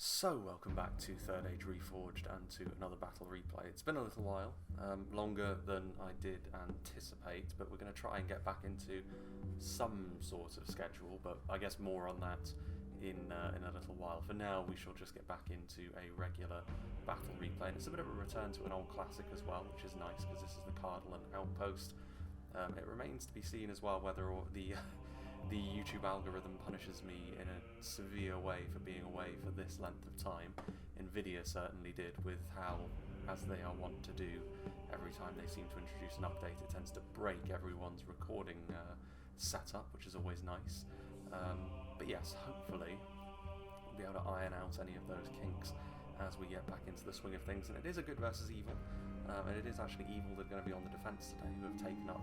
So, welcome back to Third Age Reforged and to another battle replay. It's been a little while, longer than I did anticipate, but we're going to try and get back into some sort of schedule, but I guess more on that in a little while. For now, we shall just get back into a regular battle replay, and it's a bit of a return to an old classic as well, which is nice because this is the CARDOLAN outpost. It remains to be seen as well whether the YouTube algorithm punishes me in a severe way for being away for this length of time. Nvidia certainly did, with how, as they are wont to do, every time they seem to introduce an update, it tends to break everyone's recording setup, which is always nice. But yes, hopefully we'll be able to iron out any of those kinks as we get back into the swing of things. And it is a good versus evil, and it is actually evil that are going to be on the defence today, who have taken up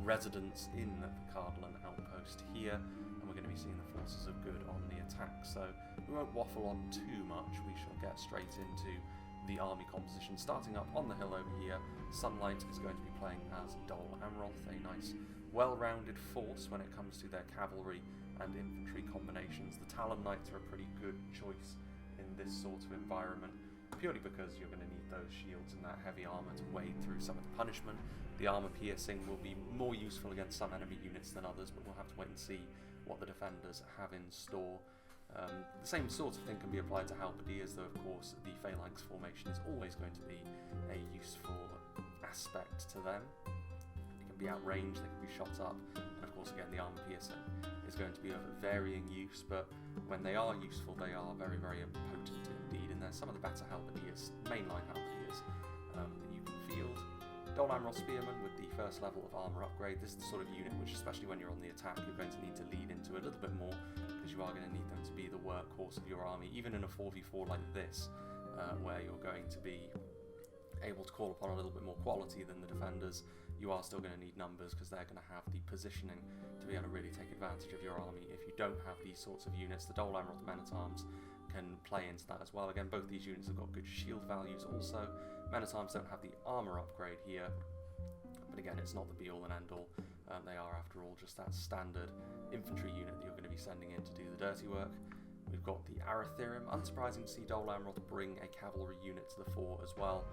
residence in the CARDOLAN outpost here, and we're going to be seeing the forces of good on the attack. So we won't waffle on too much, we shall get straight into the army composition. Starting up on the hill over here, Sunlight is going to be playing as Dol Amroth, a nice well-rounded force when it comes to their cavalry and infantry combinations. The Talon Knights are a pretty good choice in this sort of environment, purely because you're going to need those shields and that heavy armour to wade through some of the punishment. The armour piercing will be more useful against some enemy units than others, but we'll have to wait and see what the defenders have in store. The same sort of thing can be applied to halberdiers, though of course the phalanx formation is always going to be a useful aspect to them. They can be outranged, they can be shot up, and of course again the armour piercing is going to be of varying use, but when they are useful they are very, very potent indeed, and there's some of the better halberdiers, mainline halberdiers, that you can field. Dol Amroth Spearman with the first level of armour upgrade. This is the sort of unit which, especially when you're on the attack, you're going to need to lean into a little bit more, because you are going to need them to be the workhorse of your army, even in a 4v4 like this, where you're going to be able to call upon a little bit more quality than the defenders. You are still going to need numbers, because they're going to have the positioning to be able to really take advantage of your army. If you don't have these sorts of units, the Dol Amroth Men-at-Arms can play into that as well. Again, both these units have got good shield values also. Men-at-Arms don't have the armour upgrade here, but again, it's not the be-all and end-all. They are, after all, just that standard infantry unit that you're going to be sending in to do the dirty work. We've got the Arathirium. Unsurprising to see Dol Amroth bring a cavalry unit to the fore as well,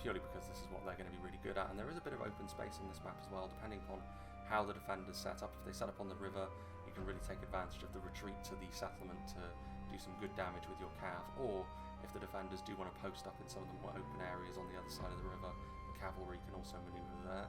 purely because this is what they're going to be really good at. And there is a bit of open space on this map as well, depending upon how the defenders set up. If they set up on the river, you can really take advantage of the retreat to the settlement to do some good damage with your cav, or if the defenders do want to post up in some of the more open areas on the other side of the river, the cavalry can also manoeuvre there.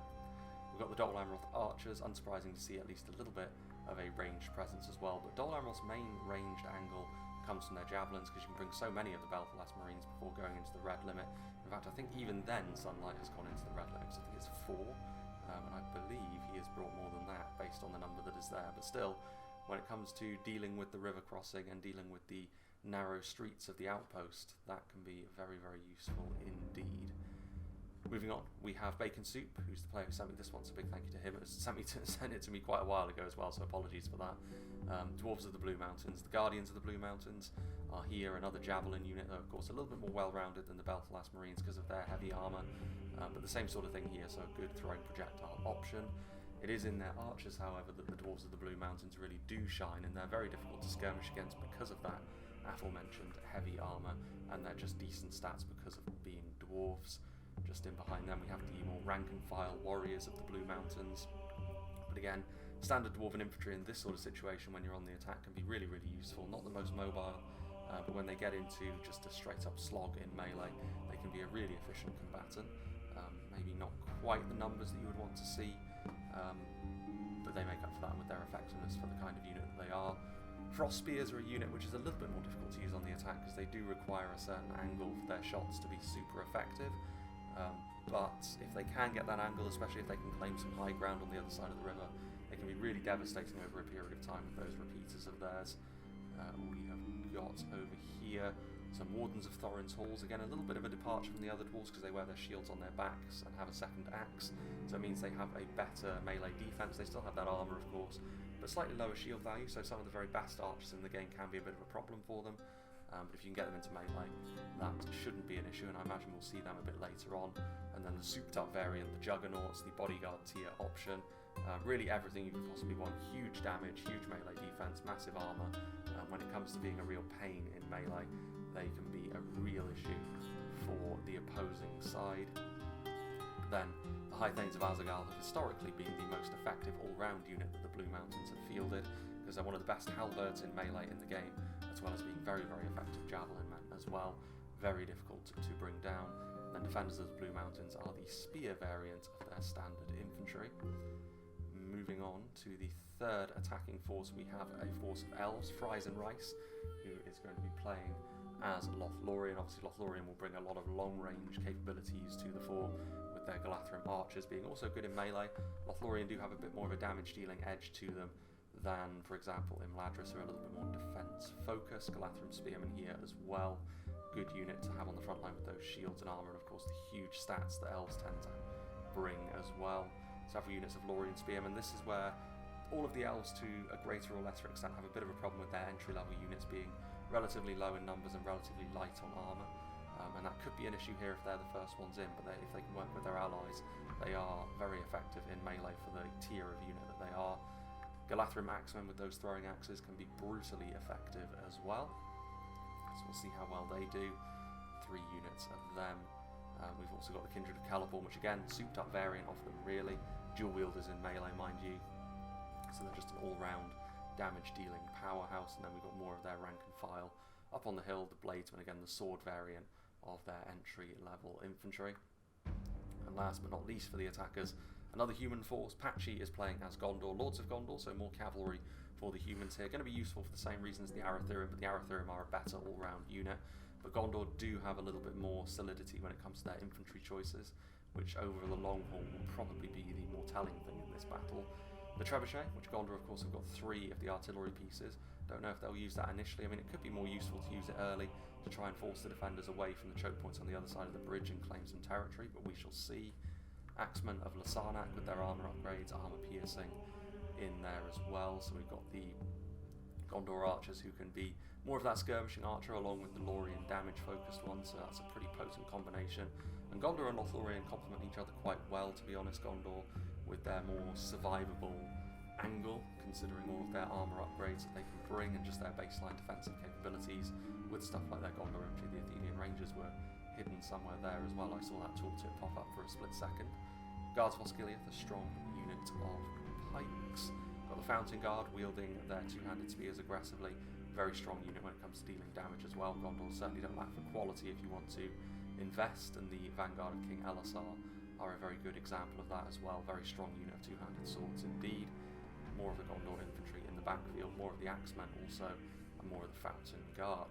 We've got the Dol Amroth archers. Unsurprising to see at least a little bit of a ranged presence as well, but Dol Amroth's main ranged angle comes from their javelins, because you can bring so many of the Belfalas Marines before going into the red limit. In fact, I think even then Sunlight has gone into the red limit, because I think it's 4, and I believe he has brought more than that based on the number that is there. But still, when it comes to dealing with the river crossing and dealing with the narrow streets of the outpost, that can be very, very useful indeed. Moving on, we have Bacon Soup, who's the player who sent me this one, so big thank you to him. It was sent it to me quite a while ago as well, so apologies for that. Dwarves of the Blue Mountains. The Guardians of the Blue Mountains are here, another Javelin unit, though of course a little bit more well-rounded than the Belfalas Marines because of their heavy armour, but the same sort of thing here, so a good throwing projectile option. It is in their archers, however, that the Dwarves of the Blue Mountains really do shine, and they're very difficult to skirmish against because of that aforementioned heavy armour, and they're just decent stats because of being dwarves. Just in behind them we have the more rank-and-file warriors of the Blue Mountains. But again, standard dwarven infantry in this sort of situation when you're on the attack can be really, really useful. Not the most mobile, but when they get into just a straight-up slog in melee, they can be a really efficient combatant. Maybe not quite the numbers that you would want to see, but they make up for that with their effectiveness for the kind of unit that they are. Frost Spears are a unit which is a little bit more difficult to use on the attack, because they do require a certain angle for their shots to be super effective. But if they can get that angle, especially if they can claim some high ground on the other side of the river, they can be really devastating over a period of time with those repeaters of theirs. We have got over here some Wardens of Thorin's Halls. Again, a little bit of a departure from the other dwarves, because they wear their shields on their backs and have a second axe, so it means they have a better melee defense. They still have that armor, of course, but slightly lower shield value, so some of the very best archers in the game can be a bit of a problem for them. But if you can get them into melee, that shouldn't be an issue, and I imagine we'll see them a bit later on. And then the souped up variant, the Juggernauts, the bodyguard tier option, really everything you can possibly want. Huge damage, huge melee defense, massive armour. When it comes to being a real pain in melee, they can be a real issue for the opposing side. Then the High Thanes of Azaghal have historically been the most effective all-round unit that the Blue Mountains have fielded, because they're one of the best halberds in melee in the game, as well as being very, very effective javelin men as well. Very difficult to bring down. Then defenders of the Blue Mountains are the spear variant of their standard infantry. Moving on to the third attacking force, we have a force of elves, Fries and Rice, who is going to be playing as Lothlorien. Obviously Lothlorien will bring a lot of long-range capabilities to the fore, with their Galathrim archers being also good in melee. Lothlorien do have a bit more of a damage-dealing edge to them than, for example, Imladris, who are a little bit more defense-focused. Galathrim spearmen here as well. Good unit to have on the front line with those shields and armour, and of course the huge stats that elves tend to bring as well. Several units of Lorien spearmen. This is where all of the elves, to a greater or lesser extent, have a bit of a problem with their entry-level units being relatively low in numbers and relatively light on armour. And that could be an issue here if they're the first ones in, but if they can work with their allies, they are very effective in melee for the tier of unit that they are. Galathrim axemen with those throwing axes can be brutally effective as well. So we'll see how well they do. 3 units of them. We've also got the Kindred of Caliborn, which again, souped up variant of them really. Dual wielders in melee, mind you. So they're just an all-round damage dealing powerhouse. And then we've got more of their rank and file. Up on the hill, the Bladesmen, again the sword variant of their entry level infantry. And last but not least for the attackers, another human force. Patchy is playing as Gondor, Lords of Gondor, so more cavalry for the humans here. Going to be useful for the same reasons as the Arathurim, but the Arathurim are a better all-round unit. But Gondor do have a little bit more solidity when it comes to their infantry choices, which over the long haul will probably be the more telling thing in this battle. The Trebuchet, which Gondor of course have got 3 of the artillery pieces. Don't know if they'll use that initially. I mean, it could be more useful to use it early to try and force the defenders away from the choke points on the other side of the bridge and claim some territory, but we shall see. Axemen of Lasarnak with their armour upgrades, armour piercing in there as well. So we've got the Gondor archers who can be more of that skirmishing archer along with the Lorien damage focused one, so that's a pretty potent combination. And Gondor and Lothlorien complement each other quite well, to be honest. Gondor with their more survivable angle, considering all of their armour upgrades that they can bring and just their baseline defensive capabilities. With stuff like their Gondor infantry, the Athenian Rangers were hidden somewhere there as well. I saw that tooltip pop up for a split second. Guards of Osgiliath, a strong unit of pikes. Got the Fountain Guard wielding their 2-handed spears aggressively. Very strong unit when it comes to dealing damage as well. Gondor certainly don't lack for quality if you want to invest, and the Vanguard of King Elisar are a very good example of that as well. Very strong unit of 2-handed swords indeed. More of the Gondor infantry in the backfield, more of the Axemen also, and more of the Fountain Guard.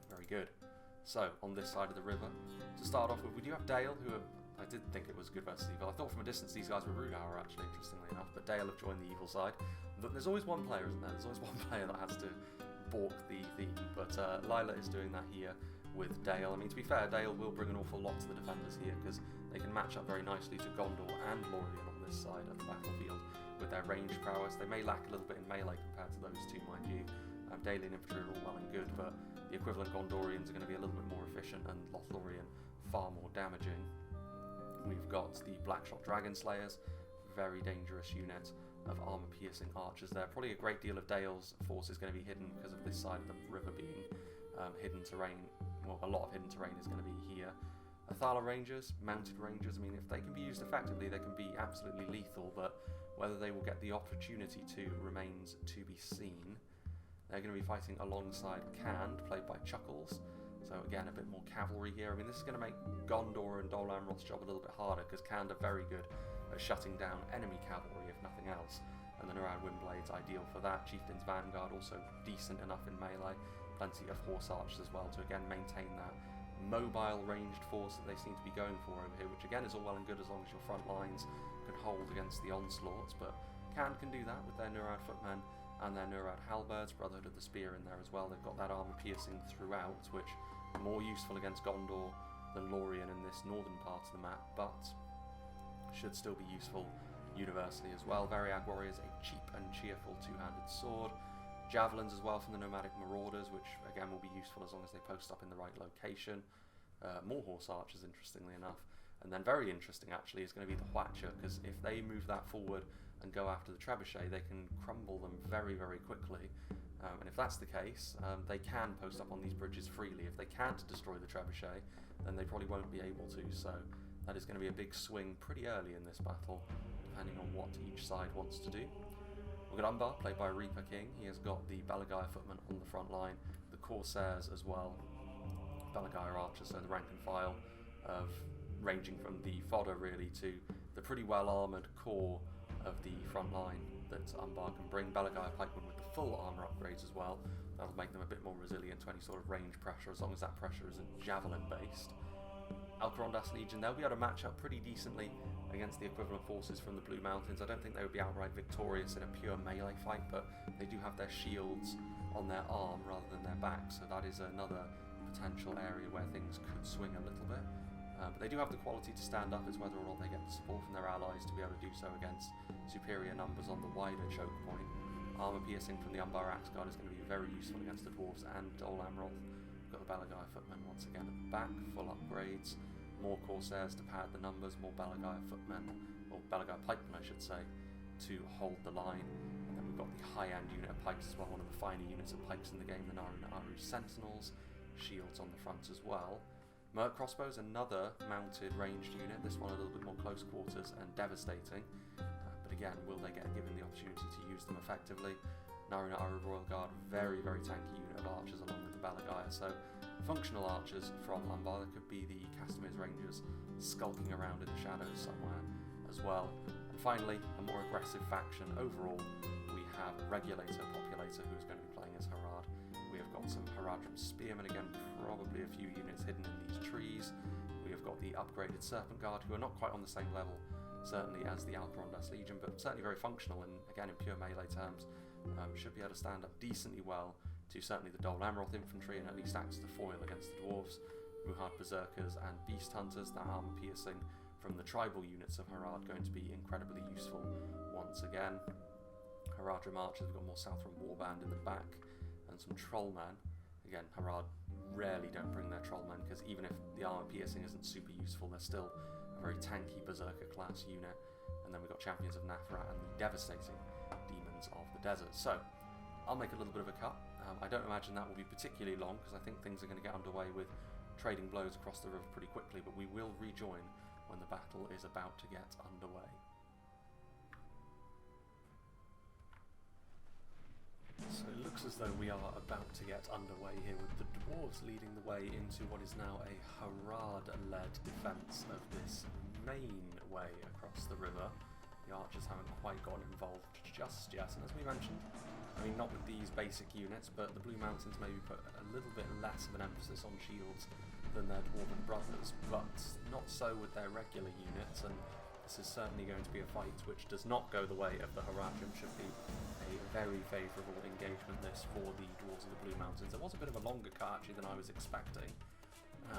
Very good. So, on this side of the river, to start off with, we do have Dale, who I did think it was good versus evil. I thought from a distance these guys were Rugaur, actually, interestingly enough, but Dale have joined the evil side. But there's always one player, isn't there? There's always one player that has to balk the theme, but Lila is doing that here with Dale. I mean, to be fair, Dale will bring an awful lot to the defenders here, because they can match up very nicely to Gondor and Lorien on this side of the battlefield with their range prowess. They may lack a little bit in melee compared to those two, mind you. Dalian infantry are all well and good, but the equivalent Gondorians are going to be a little bit more efficient, and Lothlorien far more damaging. We've got the Blackshot Dragon Slayers, very dangerous unit of armour-piercing archers there. Probably a great deal of Dale's force is going to be hidden because of this side of the river being hidden terrain. Well, a lot of hidden terrain is going to be here. Athala Rangers, mounted Rangers, I mean, if they can be used effectively, they can be absolutely lethal, but whether they will get the opportunity to remains to be seen. They're going to be fighting alongside Cand, played by Chuckles. So again, a bit more cavalry here. I mean, this is going to make Gondor and Dol Amroth's job a little bit harder, because Cand are very good at shutting down enemy cavalry, if nothing else. And the Nurad Windblades, ideal for that. Chieftain's Vanguard, also decent enough in melee. Plenty of horse archers as well to again maintain that mobile ranged force that they seem to be going for over here, which again is all well and good as long as your front lines can hold against the onslaughts. But Cand can do that with their Nurad footmen and their Nurad halberds, Brotherhood of the Spear in there as well. They've got that armour piercing throughout, which are more useful against Gondor than Lorien in this northern part of the map, but should still be useful universally as well. Variag Warriors, a cheap and cheerful 2-handed sword. Javelins as well from the Nomadic Marauders, which again will be useful as long as they post up in the right location. More horse archers, interestingly enough. And then very interesting actually is going to be the Hwatcher, because if they move that forward and go after the Trebuchet, they can crumble them very, very quickly. And if that's the case, they can post up on these bridges freely. If they can't destroy the trebuchet, then they probably won't be able to, so that is going to be a big swing pretty early in this battle, depending on what each side wants to do. We've got Umbar, played by Reaper King. He has got the Balagaya footmen on the front line, the Corsairs as well, Balagaya archers, so the rank and file of ranging from the fodder really to the pretty well armoured core of the front line that Umbar can bring. Balagaya pikemen with the full armour upgrades as well. That'll make them a bit more resilient to any sort of range pressure, as long as that pressure isn't javelin based. Alcarondas Legion, they'll be able to match up pretty decently against the equivalent forces from the Blue Mountains. I don't think they would be outright victorious in a pure melee fight, but they do have their shields on their arm rather than their back, so that is another potential area where things could swing a little bit. But they do have the quality to stand up. It's whether or not they get the support from their allies to be able to do so against superior numbers on the wider choke point. Armour piercing from the Umbar Axe Guard is going to be very useful against the dwarves and Dol Amroth. We've got the Balagaya footmen once again at the back, full upgrades. More Corsairs to pad the numbers, more Balagaya footmen, or Balagaya pikemen I should say, to hold the line. And then we've got the high-end unit of pikes as well, one of the finer units of pikes in the game, the Naru Sentinels, shields on the front as well. Merc crossbows, another mounted ranged unit, this one a little bit more close quarters and devastating. But again, will they get given the opportunity to use them effectively? Naru Royal Guard, very, very tanky unit of archers along with the Balagaya. So functional archers from Umbar. There could be the Castamir's Rangers skulking around in the shadows somewhere as well. And finally, a more aggressive faction overall, we have Regulator Populator, who's going to be playing as Harad. We have got some Haradrim Spearmen again, probably a few units hidden in these trees. We have got the upgraded Serpent Guard, who are not quite on the same level, certainly as the Alcarondas Legion, but certainly very functional, and again in pure melee terms, should be able to stand up decently well to certainly the Dol Amroth infantry, and at least act as the foil against the dwarves. Muhard Berserkers and Beast Hunters, that armour piercing from the tribal units of Harad, going to be incredibly useful once again. Haradrim Archers, we've got more Southron Warband in the back, and some Trollmen. Again, Harad rarely don't bring their Trollmen, because even if the armour piercing isn't super useful, they're still a very tanky Berserker class unit. And then we've got Champions of Nafrat and the devastating Demons of the Desert. So, I'll make a little bit of a cut. I don't imagine that will be particularly long, because I think things are going to get underway with trading blows across the river pretty quickly, but we will rejoin when the battle is about to get underway. So it looks as though we are about to get underway here, with the dwarves leading the way into what is now a Harad-led defence of this main way across the river. The archers haven't quite gotten involved just yet, and as we mentioned, I mean, not with these basic units, but the Blue Mountains maybe put a little bit less of an emphasis on shields than their dwarven brothers, but not so with their regular units, and this is certainly going to be a fight which does not go the way of the Haradrim. Should be a very favourable engagement this for the dwarves of the Blue Mountains. It was a bit of a longer cut actually than I was expecting,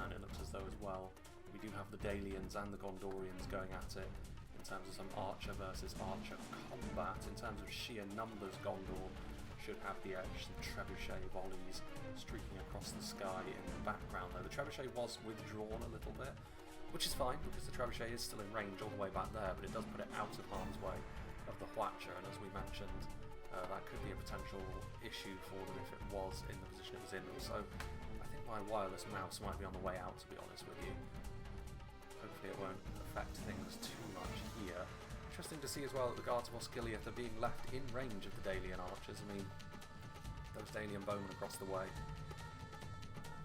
and it looks as though as well we do have the Dalians and the Gondorians going at it in terms of some archer versus archer combat. In terms of sheer numbers, Gondor should have the edge. Some trebuchet volleys streaking across the sky in the background, though the trebuchet was withdrawn a little bit, which is fine because the trebuchet is still in range all the way back there, but it does put it out of harm's way of the Hwatcher, and as we mentioned, that could be a potential issue for them if it was in the position it was in. Also, I think my wireless mouse might be on the way out, to be honest with you. Hopefully it won't affect things too much here. Interesting to see as well that the Guards of Osgiliath are being left in range of the Dalian archers. I mean, those Dalian bowmen across the way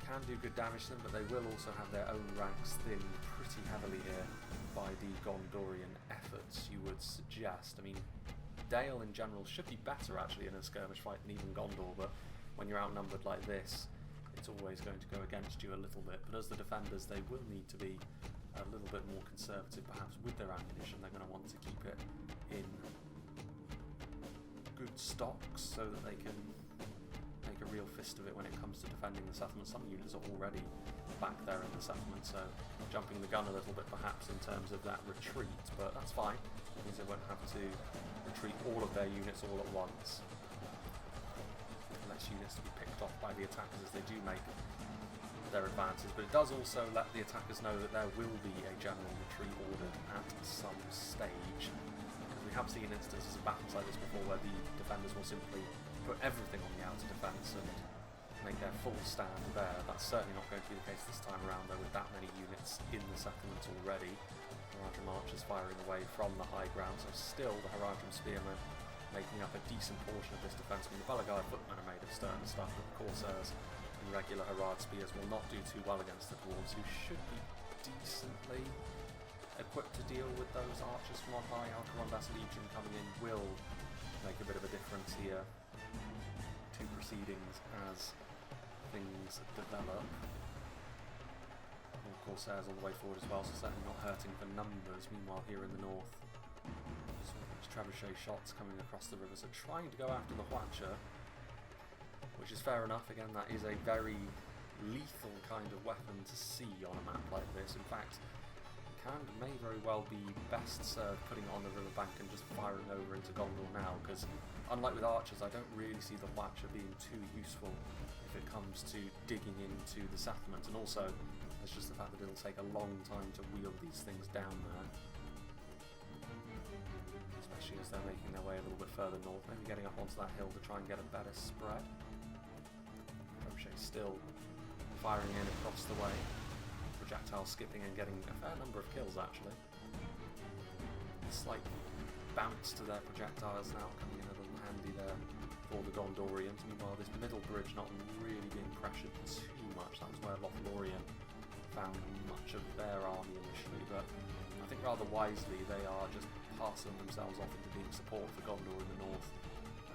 can do good damage to them, but they will also have their own ranks thinned pretty heavily here by the Gondorian efforts, you would suggest. I mean, Dale in general should be better actually in a skirmish fight than even Gondor, but when you're outnumbered like this, it's always going to go against you a little bit. But as the defenders, they will need to be a little bit more conservative perhaps with their ammunition. They're going to want to keep it in good stocks so that they can make a real fist of it when it comes to defending the settlement. Some units are already back there in the settlement, so jumping the gun a little bit perhaps in terms of that retreat, but that's fine. It means they won't have to retreat all of their units all at once. Less units to be picked off by the attackers as they do make their advances, but it does also let the attackers know that there will be a general retreat ordered at some stage, because we have seen instances of battles like this before where the defenders will simply put everything on the outer defence and make their full stand there. That's certainly not going to be the case this time around, though, with that many units in the settlement already. Haradrim archers firing away from the high ground, so still the Haradrim spearmen making up a decent portion of this defence. I mean, the Balagai footmen are made of stern stuff, but the Corsairs and regular Harad spears will not do too well against the dwarves, who should be decently equipped to deal with those archers from on high. Alcarondas Legion coming in will make a bit of a difference here to proceedings as things develop. More Corsairs all the way forward as well, so certainly not hurting for numbers. Meanwhile, here in the north, trebuchet shots coming across the river, so trying to go after the Watcher, which is fair enough. Again, that is a very lethal kind of weapon to see on a map like this. In fact, may very well be best served putting it on the riverbank and just firing over into Gondor now, because unlike with archers, I don't really see the Watcher being too useful if it comes to digging into the settlement, and also it's just the fact that it'll take a long time to wheel these things down there, especially as they're making their way a little bit further north, maybe getting up onto that hill to try and get a better spread. Trebuchet still firing in across the way, projectile skipping and getting a fair number of kills actually. Slight bounce to their projectiles now, coming in a little handy there for the Gondorians. Meanwhile, this middle bridge not really being pressured too much. That was where Lothlorien found much of their army initially, but I think rather wisely they are just passing themselves off into being support for Gondor in the north,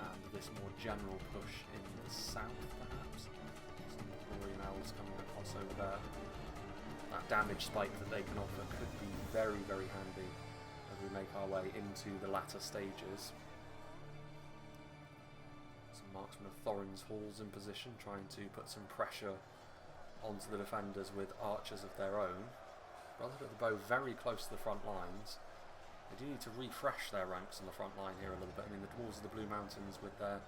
and this more general push in the south perhaps. Some Lothlorien elves coming across over there. That damage spike that they can offer could be very, very handy as we make our way into the latter stages. Some marksmen of Thorin's Halls in position, trying to put some pressure onto the defenders with archers of their own. Brotherhood of the Bow very close to the front lines. They do need to refresh their ranks on the front line here a little bit. I mean, the Dwarves of the Blue Mountains with their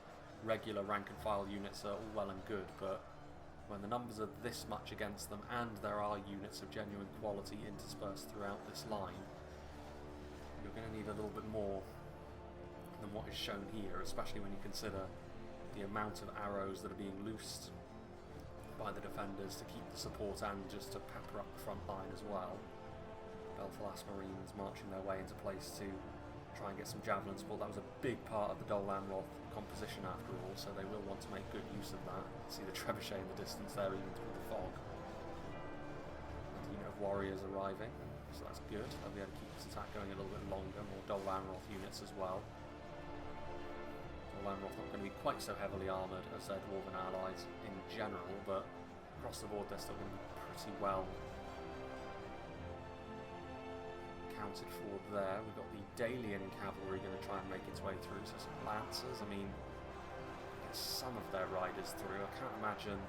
regular rank and file units are all well and good, but when the numbers are this much against them and there are units of genuine quality interspersed throughout this line, you're going to need a little bit more than what is shown here, especially when you consider the amount of arrows that are being loosed by the defenders to keep the support and just to pepper up the front line as well. Belfalas Marines marching their way into place to try and get some javelin support. That was a big part of the Dol Amroth composition after all, so they will want to make good use of that. See the trebuchet in the distance there, even through the fog. And unit of warriors arriving, so that's good. They'll be able to keep this attack going a little bit longer. More Dol Amroth units as well. Dol Amroth not going to be quite so heavily armoured as their dwarven allies in general, but across the board they're still going to be pretty well accounted for there. We've got the Dalian cavalry going to try and make its way through, so some lancers. I mean, get some of their riders through. I can't imagine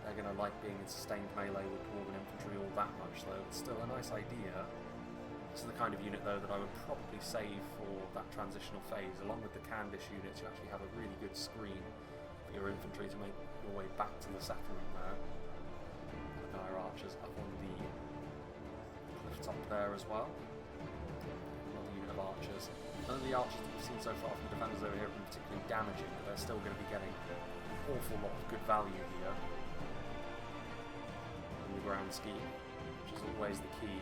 they're going to like being in sustained melee with dwarven infantry all that much, though. It's still a nice idea. This is the kind of unit, though, that I would probably save for that transitional phase. Along with the Candish units, you actually have a really good screen for your infantry to make your way back to the settlement there. The Dire Archers up on the cliff top there as well. Another unit of archers. None of the archers that we've seen so far from the defenders over here have been particularly damaging, but they're still going to be getting an awful lot of good value here in the grand scheme, which is always the key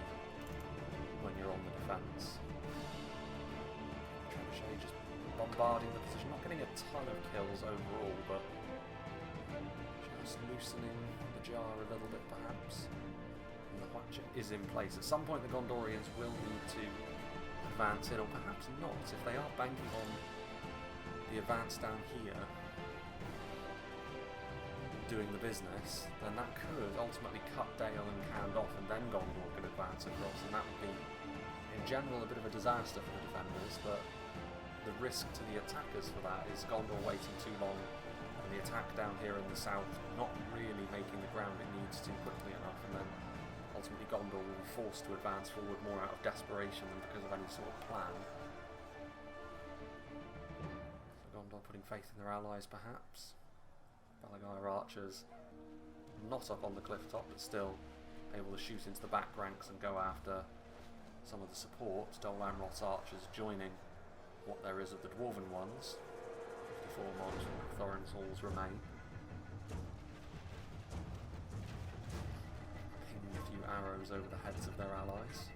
when you're on the defence. Trebuchet just bombarding the position, not getting a ton of kills overall, but just loosening the jar a little bit perhaps. And the Watcher is in place. At some point the Gondorians will need to advance in, or perhaps not. If they are banking on the advance down here doing the business, then that could ultimately cut Dale and Cand off, and then Gondor could advance across, and that would be in general a bit of a disaster for the defenders. But the risk to the attackers for that is Gondor waiting too long and the attack down here in the south not really making the ground it needs to quickly enough, and then ultimately Gondor will be forced to advance forward more out of desperation than because of any sort of plan. So Gondor putting faith in their allies perhaps. Balagai archers not up on the cliff top, but still able to shoot into the back ranks and go after some of the support. Dol Amroth's archers joining what there is of the dwarven ones. 4 marks from Thorin's Halls remain. Pinging a few arrows over the heads of their allies.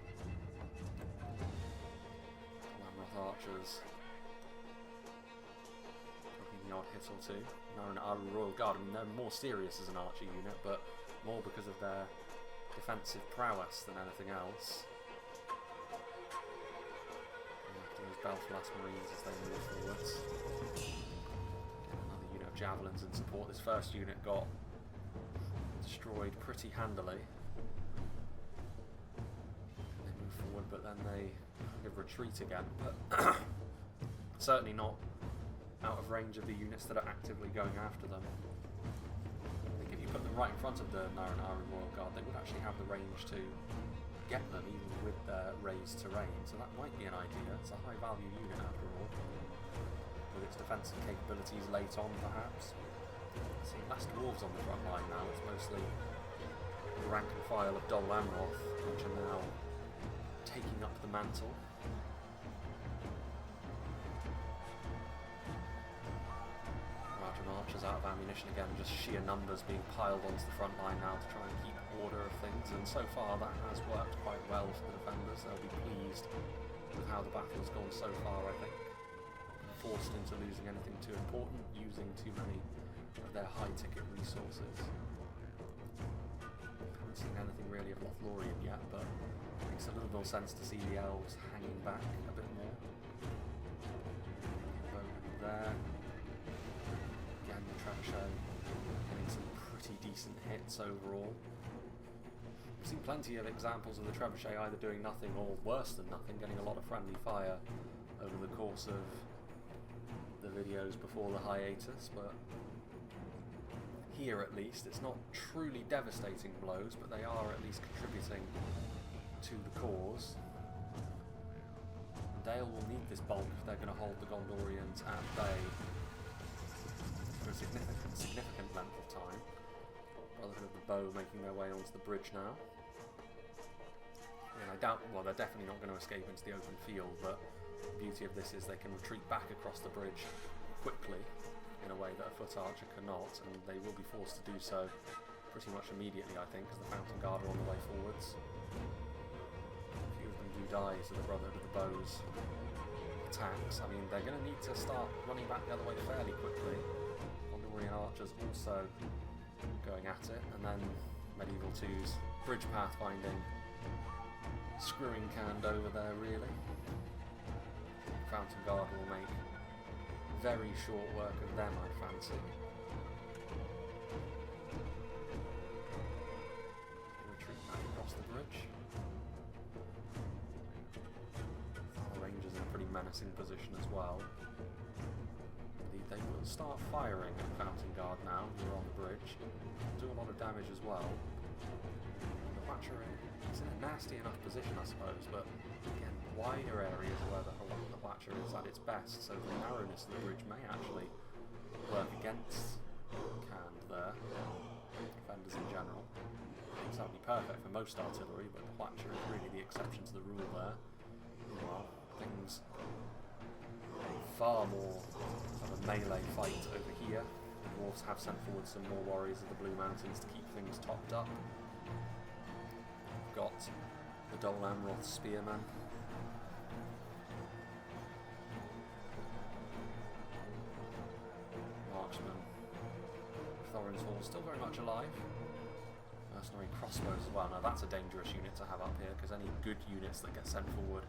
Amroth archers taking the odd hit or two. Our Royal Guard, I mean, they're more serious as an archer unit, but more because of their defensive prowess than anything else. Those Belfast Marines as they move forwards. Another unit of javelins in support. This first unit got destroyed pretty handily. They move forward, but then they kind of retreat again. But certainly not out of range of the units that are actively going after them. I think if you put them right in front of the Naranari Royal Guard, they would actually have the range to get them, even with their raised terrain, so that might be an idea. It's a high value unit after all, with its defensive capabilities late on perhaps. See less dwarves on the front line now, it's mostly the rank and file of Dol Amroth, which are now taking up the mantle. Archers out of ammunition again, just sheer numbers being piled onto the front line now to try and keep order of things, and so far that has worked quite well for the defenders. They'll be pleased with how the battle has gone so far, I think. Forced into losing anything too important, using too many of their high-ticket resources. Haven't seen anything really of Lothlorien yet, but it makes a little more sense to see the elves hanging back a bit more. There. Again, the Trebuchet getting some pretty decent hits overall. We've seen plenty of examples of the Trebuchet either doing nothing or worse than nothing, getting a lot of friendly fire over the course of the videos before the hiatus, but here at least it's not truly devastating blows, but they are at least contributing to the cause. And Dale will need this bulk if they're going to hold the Gondorians at bay for a significant length of time. Brotherhood of the Bow making their way onto the bridge now. And I doubt, well, they're definitely not going to escape into the open field, but the beauty of this is they can retreat back across the bridge quickly in a way that a foot archer cannot, and they will be forced to do so pretty much immediately, I think, because the Fountain Guard are on the way forwards. A few of them do die to the Brotherhood of the Bow's attacks. I mean, they're going to need to start running back the other way fairly quickly. Gondorian archers also going at it, and then Medieval 2's bridge pathfinding screwing canned over there, really. Fountain Guard will make very short work of them, I fancy. Retreat back across the bridge. The Rangers in a pretty menacing position as well. Indeed, they will start firing at Fountain Guard now, who are on the bridge. Do a lot of damage as well. The Watcher is in a nasty enough position, I suppose, but again, wider areas where the Watcher is at its best, so the narrowness of the bridge may actually work against Cand there. Defenders in general. It's certainly perfect for most artillery, but the Watcher is really the exception to the rule there. Meanwhile, things far more of a melee fight over here. The Dwarves have sent forward some more warriors of the Blue Mountains to keep things topped up. We've got the Dol Amroth Spearmen. Marksman. Thorin's Hall still very much alive. Mercenary crossbows as well. Now that's a dangerous unit to have up here, because any good units that get sent forward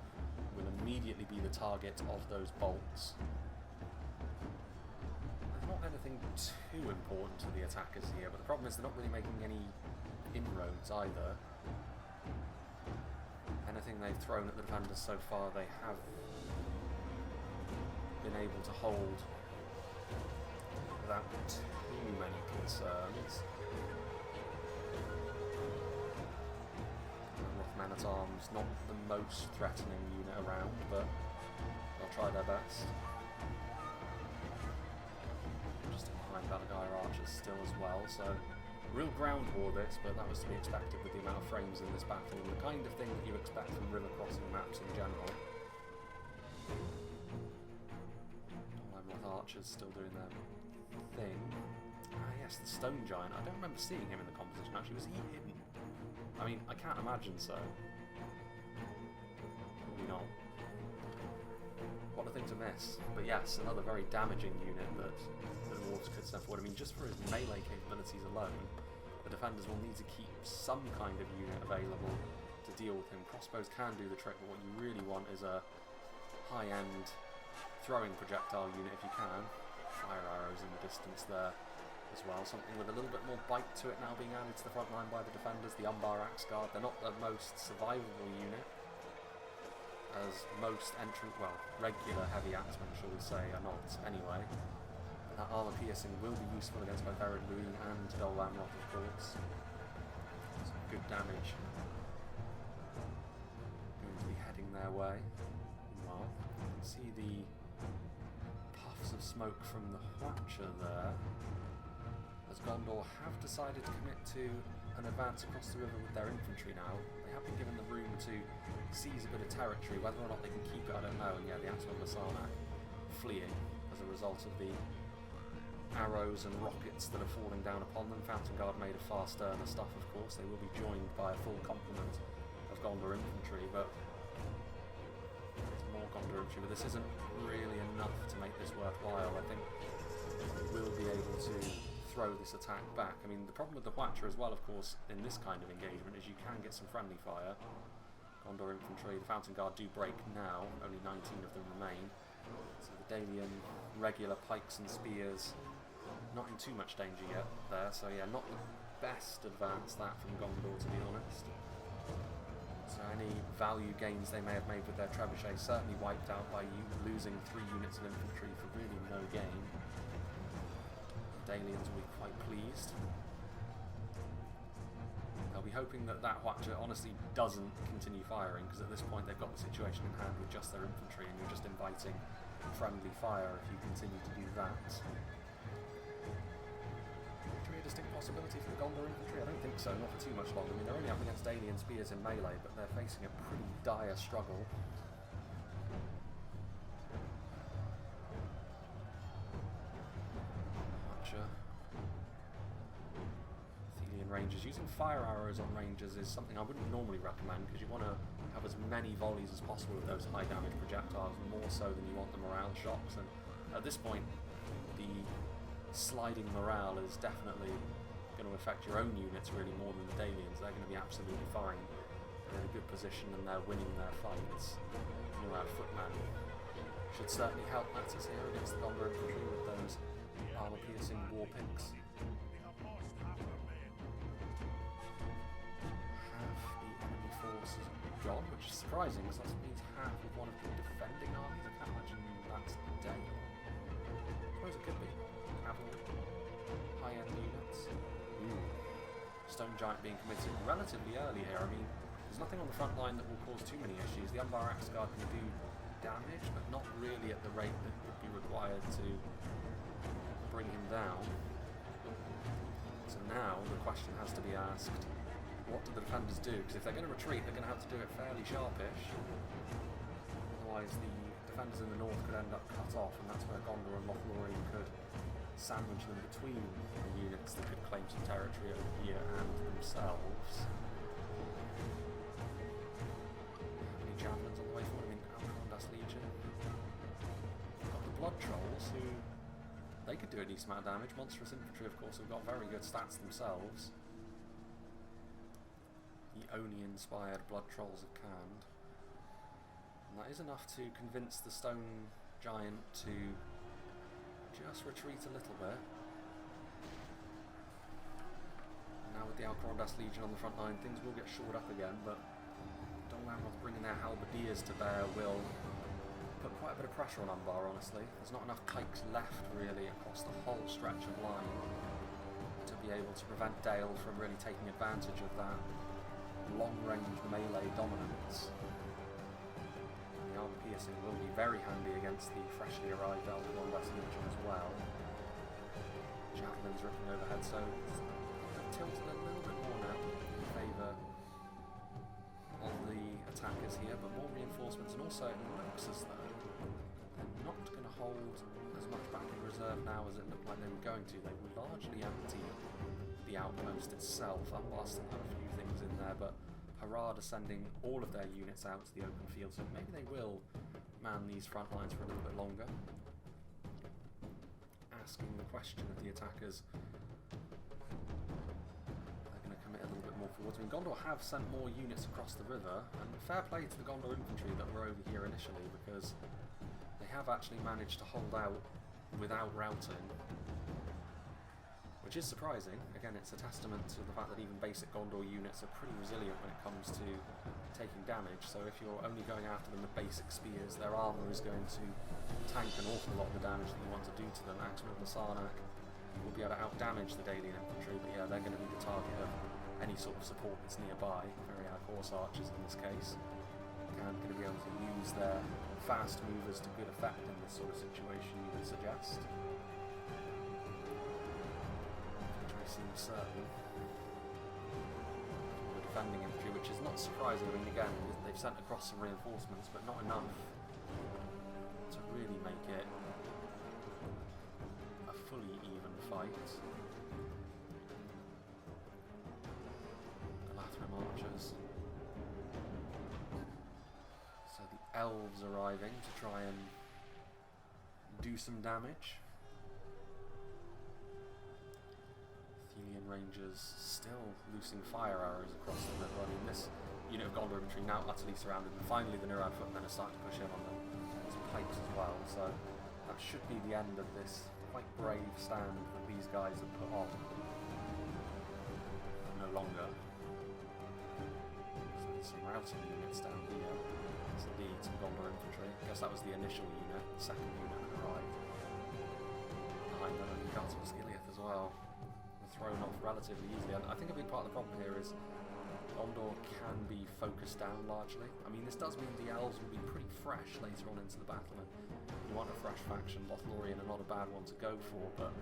will immediately be the target of those bolts. There's not anything too important to the attackers here, but the problem is they're not really making any inroads either. Anything they've thrown at the defenders so far, they have been able to hold without too many concerns. Amroth Men-at-Arms, not the most threatening unit around, but they'll try their best. Just behind Belagair archers still as well, so real ground war this, but that was to be expected with the amount of frames in this battle and the kind of thing that you expect from river crossing maps in general. Amroth archers still doing their thing. Ah yes, the stone giant. I don't remember seeing him in the composition actually. Was he hidden? I mean, I can't imagine so. Maybe not. What a thing to miss. But yes, another very damaging unit that the dwarves could send forward. I mean, just for his melee capabilities alone, the defenders will need to keep some kind of unit available to deal with him. Crossbows can do the trick, but what you really want is a high-end throwing projectile unit if you can. Fire arrows in the distance there as well. Something with a little bit more bite to it now being added to the front line by the defenders. The Umbar Axe Guard, they're not the most survivable unit, as most regular heavy axemen, shall we say, are not anyway. But that armour piercing will be useful against both Ered, Luin and Amroth, of course. Some good damage going to be heading their way. Meanwhile, you can see the puffs of smoke from the Watcher there, as Gondor have decided to commit to an advance across the river with their infantry now. They have been given the room to seize a bit of territory. Whether or not they can keep it, I don't know. And yeah, the Axemen of Sarnak fleeing as a result of the arrows and rockets that are falling down upon them. Fountain Guard made of far sterner stuff, of course. They will be joined by a full complement of Gondor infantry, but more Gondor infantry. But this isn't really enough to make this worthwhile. I think we will be able to throw this attack back. I mean, the problem with the Watcher as well, of course, in this kind of engagement is you can get some friendly fire. Gondor infantry, the Fountain Guard do break now, only 19 of them remain. So the Dalian regular pikes and spears not in too much danger yet there, so yeah, not the best advance that from Gondor, to be honest. So any value gains they may have made with their trebuchets certainly wiped out by you losing 3 units of infantry for really no gain. Dalians will be quite pleased. They'll be hoping that that Watcher honestly doesn't continue firing, because at this point they've got the situation in hand with just their infantry and you're just inviting friendly fire if you continue to do that. Victory a distinct possibility for the Gondor infantry? I don't think so, not for too much longer. I mean, they're only up against Dalian spears in melee, but they're facing a pretty dire struggle. Rangers. Using fire arrows on rangers is something I wouldn't normally recommend, because you want to have as many volleys as possible of those high damage projectiles, more so than you want the morale shocks. And at this point, the sliding morale is definitely going to affect your own units really more than the Dalians. They're going to be absolutely fine. They're in a good position and they're winning their fights. Our footman should certainly help Matters here against the Gondor infantry with those armor-piercing war picks. Gone, which is surprising, because that means half of one of the defending armies. I can't imagine that's Dale. I suppose it could be. Cavalry, high-end units. Stone Giant being committed relatively early here. I mean, there's nothing on the front line that will cause too many issues. The Umbar Axe Guard can do damage, but not really at the rate that would be required to bring him down. So now the question has to be asked, what do the defenders do? Because if they're going to retreat, they're going to have to do it fairly sharpish. Otherwise, the defenders in the north could end up cut off, and that's where Gondor and Lothlorien could sandwich them between the units that could claim some territory over here and themselves. Any javelins on the way forward? I mean, Amroth Legion. Got the Blood Trolls, who they could do a decent amount of damage. Monstrous Infantry, of course, have got very good stats themselves. The Oni-inspired Blood Trolls of Khand. And that is enough to convince the Stone Giant to just retreat a little bit. And now with the Alcorandas Legion on the front line, things will get shored up again, but Amroth bringing their halberdiers to bear will put quite a bit of pressure on Umbar, honestly. There's not enough pikes left, really, across the whole stretch of line to be able to prevent Dale from really taking advantage of that long-range melee dominance. And the armor piercing will be very handy against the freshly arrived Alcorandas Legion as well. Javelins ripping overhead, so tilted a little bit more now in favour of the attackers here, but more reinforcements, and also it looks as though they're not going to to hold as much back in reserve now as it looked like they were going to. They were largely empty the outpost itself. Umbar still had a few things in there, but Harad are sending all of their units out to the open field, so maybe they will man these front lines for a little bit longer. Asking the question of the attackers, they're going to commit a little bit more forwards. I mean, Gondor have sent more units across the river, and fair play to the Gondor infantry that were over here initially, because they have actually managed to hold out without routing, which is surprising. Again, it's a testament to the fact that even basic Gondor units are pretty resilient when it comes to taking damage. So if you're only going after them with basic spears, their armour is going to tank an awful lot of the damage that you want to do to them. Axemen and Sarnak will be able to out-damage the Dalian infantry, but yeah, they're going to be the target of any sort of support that's nearby. Very horse archers in this case. Again, going to be able to use their fast movers to good effect in this sort of situation, you would suggest. Seems certain. The defending infantry, which is not surprising. I mean, again, they've sent across some reinforcements, but not enough to really make it a fully even fight. The Lothlorien archers. So the elves arriving to try and do some damage. Rangers still loosing fire arrows across the river. I mean, this unit of Gondor infantry now utterly surrounded, and finally the Nurad footmen are starting to push in on them. Some pikes as well, so that should be the end of this quite brave stand that these guys have put on. No longer. So there's some routing units down here. It's indeed some Gondor infantry. I guess that was the initial unit. The second unit that arrived. Behind them, and Gartels Gileath as well. Thrown off relatively easily. And I think a big part of the problem here is Gondor can be focused down largely. I mean, this does mean the elves will be pretty fresh later on into the battle, and you want a fresh faction. Lothlorien are not a bad one to go for, but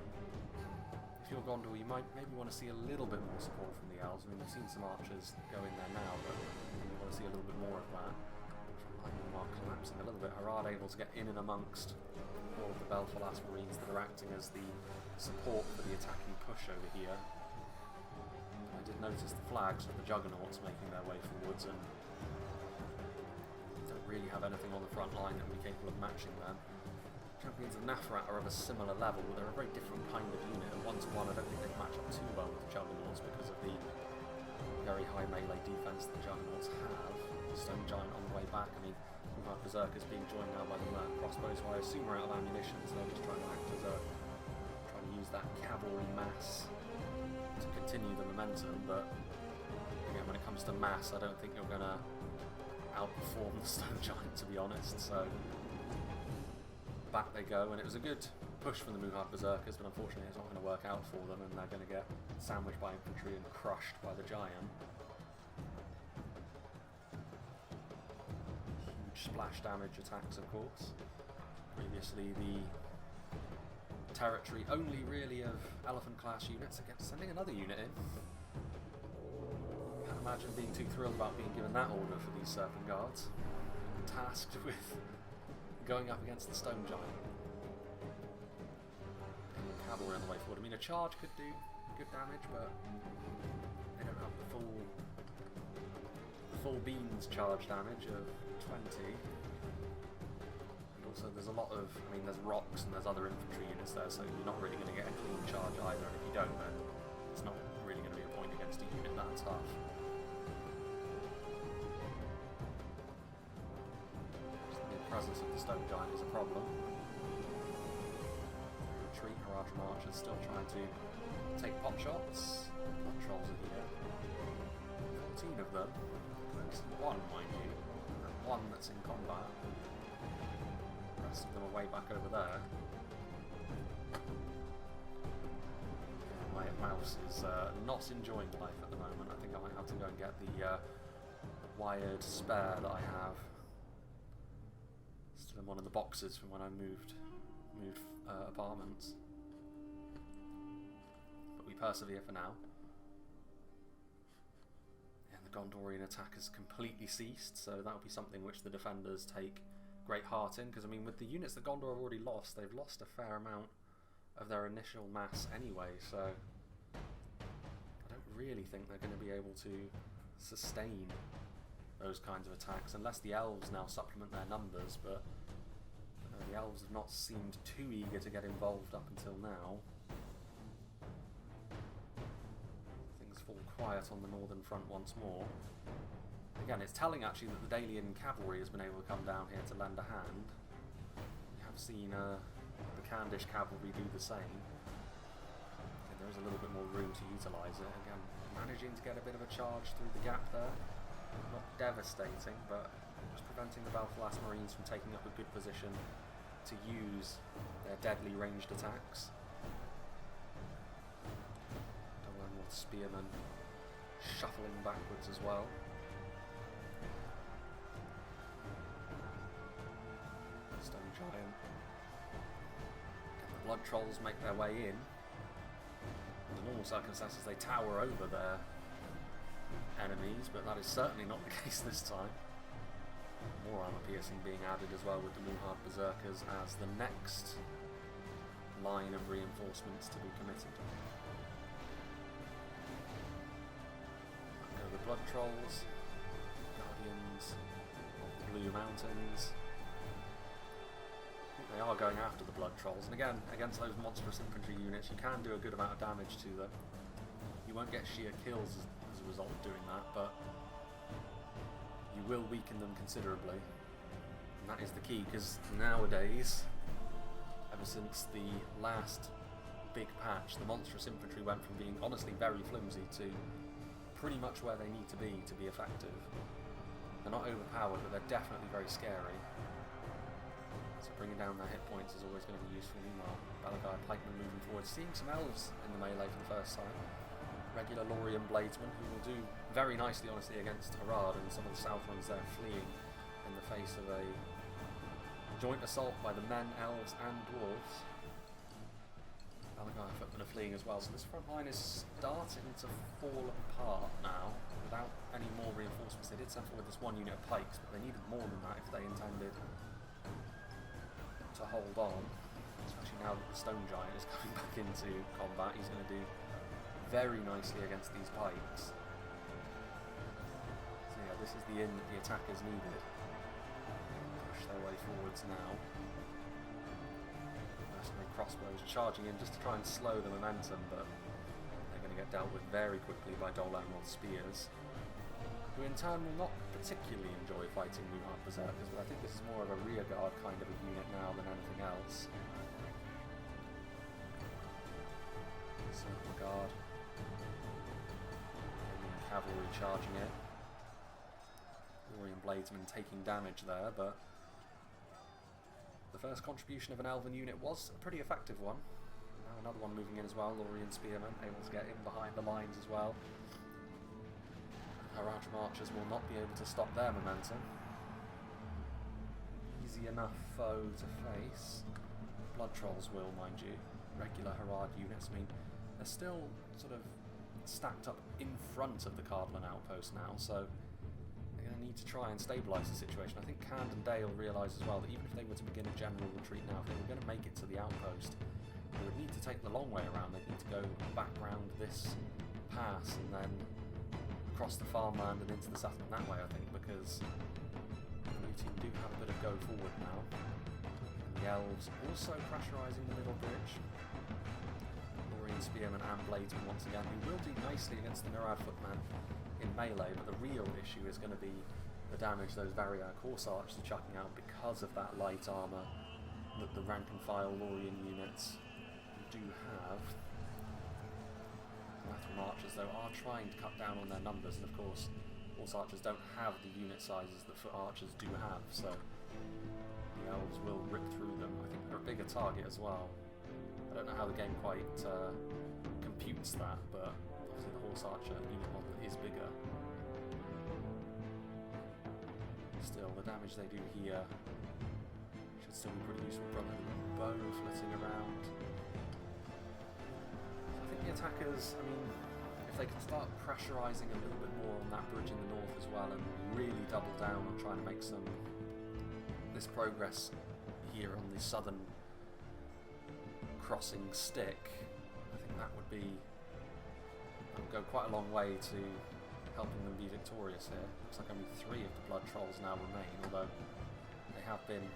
if you're Gondor, you might maybe want to see a little bit more support from the elves. I mean, we've seen some archers go in there now, but you want to see a little bit more of that. Umbar collapsing a little bit. Harad able to get in and amongst all of the Belfalas Marines that are acting as the support for the attacking push over here. I did notice the flags of the Juggernauts making their way forwards, and don't really have anything on the front line that would be capable of matching them. Champions of Nathrat are of a similar level, but they're a very different kind of unit. At 1-to-1, I don't think they match up too well with the Juggernauts because of the very high melee defense that the Juggernauts have. Stone Giant on the way back. I mean, Umbar Berserkers being joined now by the crossbows, who I assume are out of ammunition, so they're just trying to act as a use that cavalry mass to continue the momentum, but again, when it comes to mass, I don't think you're going to outperform the Stone Giant, to be honest. So back they go, and it was a good push from the Muhad Berserkers, but unfortunately it's not going to work out for them, and they're going to get sandwiched by infantry and crushed by the Giant. Huge splash damage attacks, of course. Previously the territory only really of elephant class units. Again, sending another unit in. Can't imagine being too thrilled about being given that order for these Serpent Guards, tasked with going up against the Stone Giant. And cavalry on the way forward. I mean, a charge could do good damage, but they don't have the full beans charge damage of 20. So there's a lot of, I mean, there's rocks and there's other infantry units there, so you're not really going to get a clean charge either, and if you don't, then it's not really going to be a point against a unit that tough. So the presence of the Stone Giant is a problem. Retreat, Haradrim archers still trying to take pot shots. Pot trolls are here. 14 of them. There's one, mind you, and one that's in combat. Rest of them are way back over there. My mouse is not enjoying life at the moment. I think I might have to go and get the wired spare that I have. Still in one of the boxes from when I moved apartments. But we persevere for now. And the Gondorian attack has completely ceased, so that will be something which the defenders take great heart in, because I mean, with the units that Gondor have already lost, they've lost a fair amount of their initial mass anyway, so I don't really think they're going to be able to sustain those kinds of attacks, unless the elves now supplement their numbers, but the elves have not seemed too eager to get involved up until now. Things fall quiet on the northern front once more. Again, it's telling actually that the Dalian cavalry has been able to come down here to lend a hand. We have seen the Candish cavalry do the same. Okay, there is a little bit more room to utilise it. Again, managing to get a bit of a charge through the gap there. Not devastating, but just preventing the Balfolas Marines from taking up a good position to use their deadly ranged attacks. Amroth spearmen shuffling backwards as well. Stone Giant. And the Blood Trolls make their way in. Under normal circumstances they tower over their enemies, but that is certainly not the case this time. More armor piercing being added as well with the Moonhard Berserkers as the next line of reinforcements to be committed. Back go the Blood Trolls, Guardians of the Blue Mountains. I think they are going after the Blood Trolls, and again, against those monstrous infantry units, you can do a good amount of damage to them. You won't get sheer kills as a result of doing that, but you will weaken them considerably, and that is the key, because nowadays, ever since the last big patch, the monstrous infantry went from being honestly very flimsy to pretty much where they need to be effective. They're not overpowered, but they're definitely very scary, so bringing down their hit points is always going to be useful. Meanwhile, Balagai Pikemen moving forward, seeing some elves in the melee for the first time. Regular Lothlorien bladesmen who will do very nicely, honestly, against Harad and some of the Southrons there fleeing in the face of a joint assault by the men, elves and dwarves. Balagai footmen are fleeing as well, so this front line is starting to fall apart now without any more reinforcements. They did send forward this one unit of pikes, but they needed more than that if they intended to hold on, especially now that the Stone Giant is coming back into combat. He's going to do very nicely against these pikes. So yeah, this is the inn that the attackers needed. Push their way forwards now. Mercenary crossbows charging in just to try and slow the momentum, but they're going to get dealt with very quickly by Dolan or spears, who in turn will not particularly enjoy fighting Moonhard Berserkers, but I think this is more of a rearguard kind of a unit now than anything else. Circle guard. Cavalry charging in. Lothlorien bladesmen taking damage there, but the first contribution of an elven unit was a pretty effective one. Now another one moving in as well, Lothlorien spearmen able to get in behind the lines as well. Haradrim archers will not be able to stop their momentum. Easy enough foe to face. Blood Trolls will, mind you. Regular Harad units, I mean, they're still sort of stacked up in front of the CARDOLAN outpost now, so they're going to need to try and stabilise the situation. I think Cand and Dale realise as well that even if they were to begin a general retreat now, if they were going to make it to the outpost, they would need to take the long way around. They'd need to go back round this pass and then across the farmland and into the settlement that way, I think, because the blue team do have a bit of go forward now. And the elves also pressurising the middle bridge. Spearmen and bladesmen once again, who will do nicely against the Murad footmen in melee, but the real issue is going to be the damage those Variag horse archers are chucking out because of that light armour that the rank and file Lothlorien units do have. Lathram archers, though, are trying to cut down on their numbers, and of course horse archers don't have the unit sizes that foot archers do have, so the elves will rip through them. I think they're a bigger target as well. I don't know how the game quite computes that, but obviously the horse archer unit model is bigger. Still, the damage they do here should still be pretty useful. Probably the bow flitting around. I think the attackers, I mean, if they can start pressurising a little bit more on that bridge in the north as well, and really double down on trying to make some this progress here on the southern crossing stick, I think that would go quite a long way to helping them be victorious here. Looks like only 3 of the blood trolls now remain, although they have been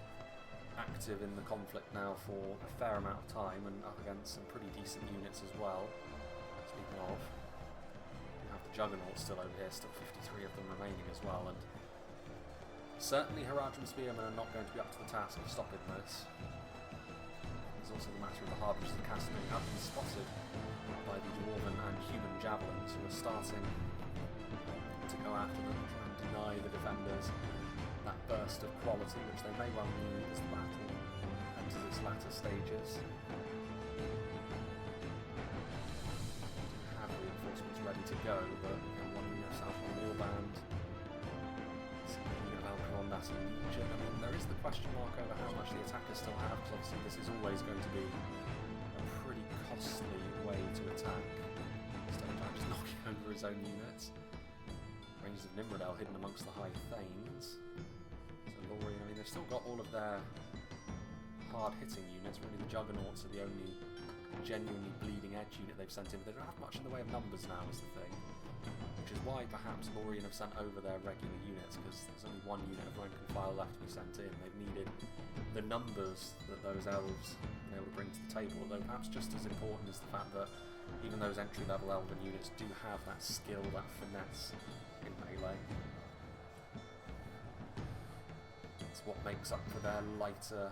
active in the conflict now for a fair amount of time and up against some pretty decent units as well. Speaking of, we have the Juggernauts still over here, still 53 of them remaining as well, and certainly Haradrim Spearmen are not going to be up to the task of stopping this. There's also the matter of the Harbingers of Castle who have been spotted by the Dwarven and human javelins who are starting to go after them, try and deny the defenders that burst of quality which they may well need as the battle enters its latter stages. Have reinforcements ready to go, but one unit of Southland Warband, a unit of Alcarondas and Legion. I mean, there is the question mark over how much the attackers still have, because obviously this is always going to be a pretty costly way to attack. Stonegiant just knocking over his own units. Rangers of Nimrodel hidden amongst the High Thanes. So Lothlorien, I mean, they've still got all of their hard-hitting units. Really, the Juggernauts are the only genuinely bleeding edge unit they've sent in, but they don't have much in the way of numbers now, is the thing. Which is why perhaps Lothlorien have sent over their regular units, because there's only 1 unit of rank and file left to be sent in. They've needed the numbers that those elves have been able to bring to the table, although perhaps just as important is the fact that even those entry-level elven units do have that skill, that finesse in melee. It's what makes up for their lighter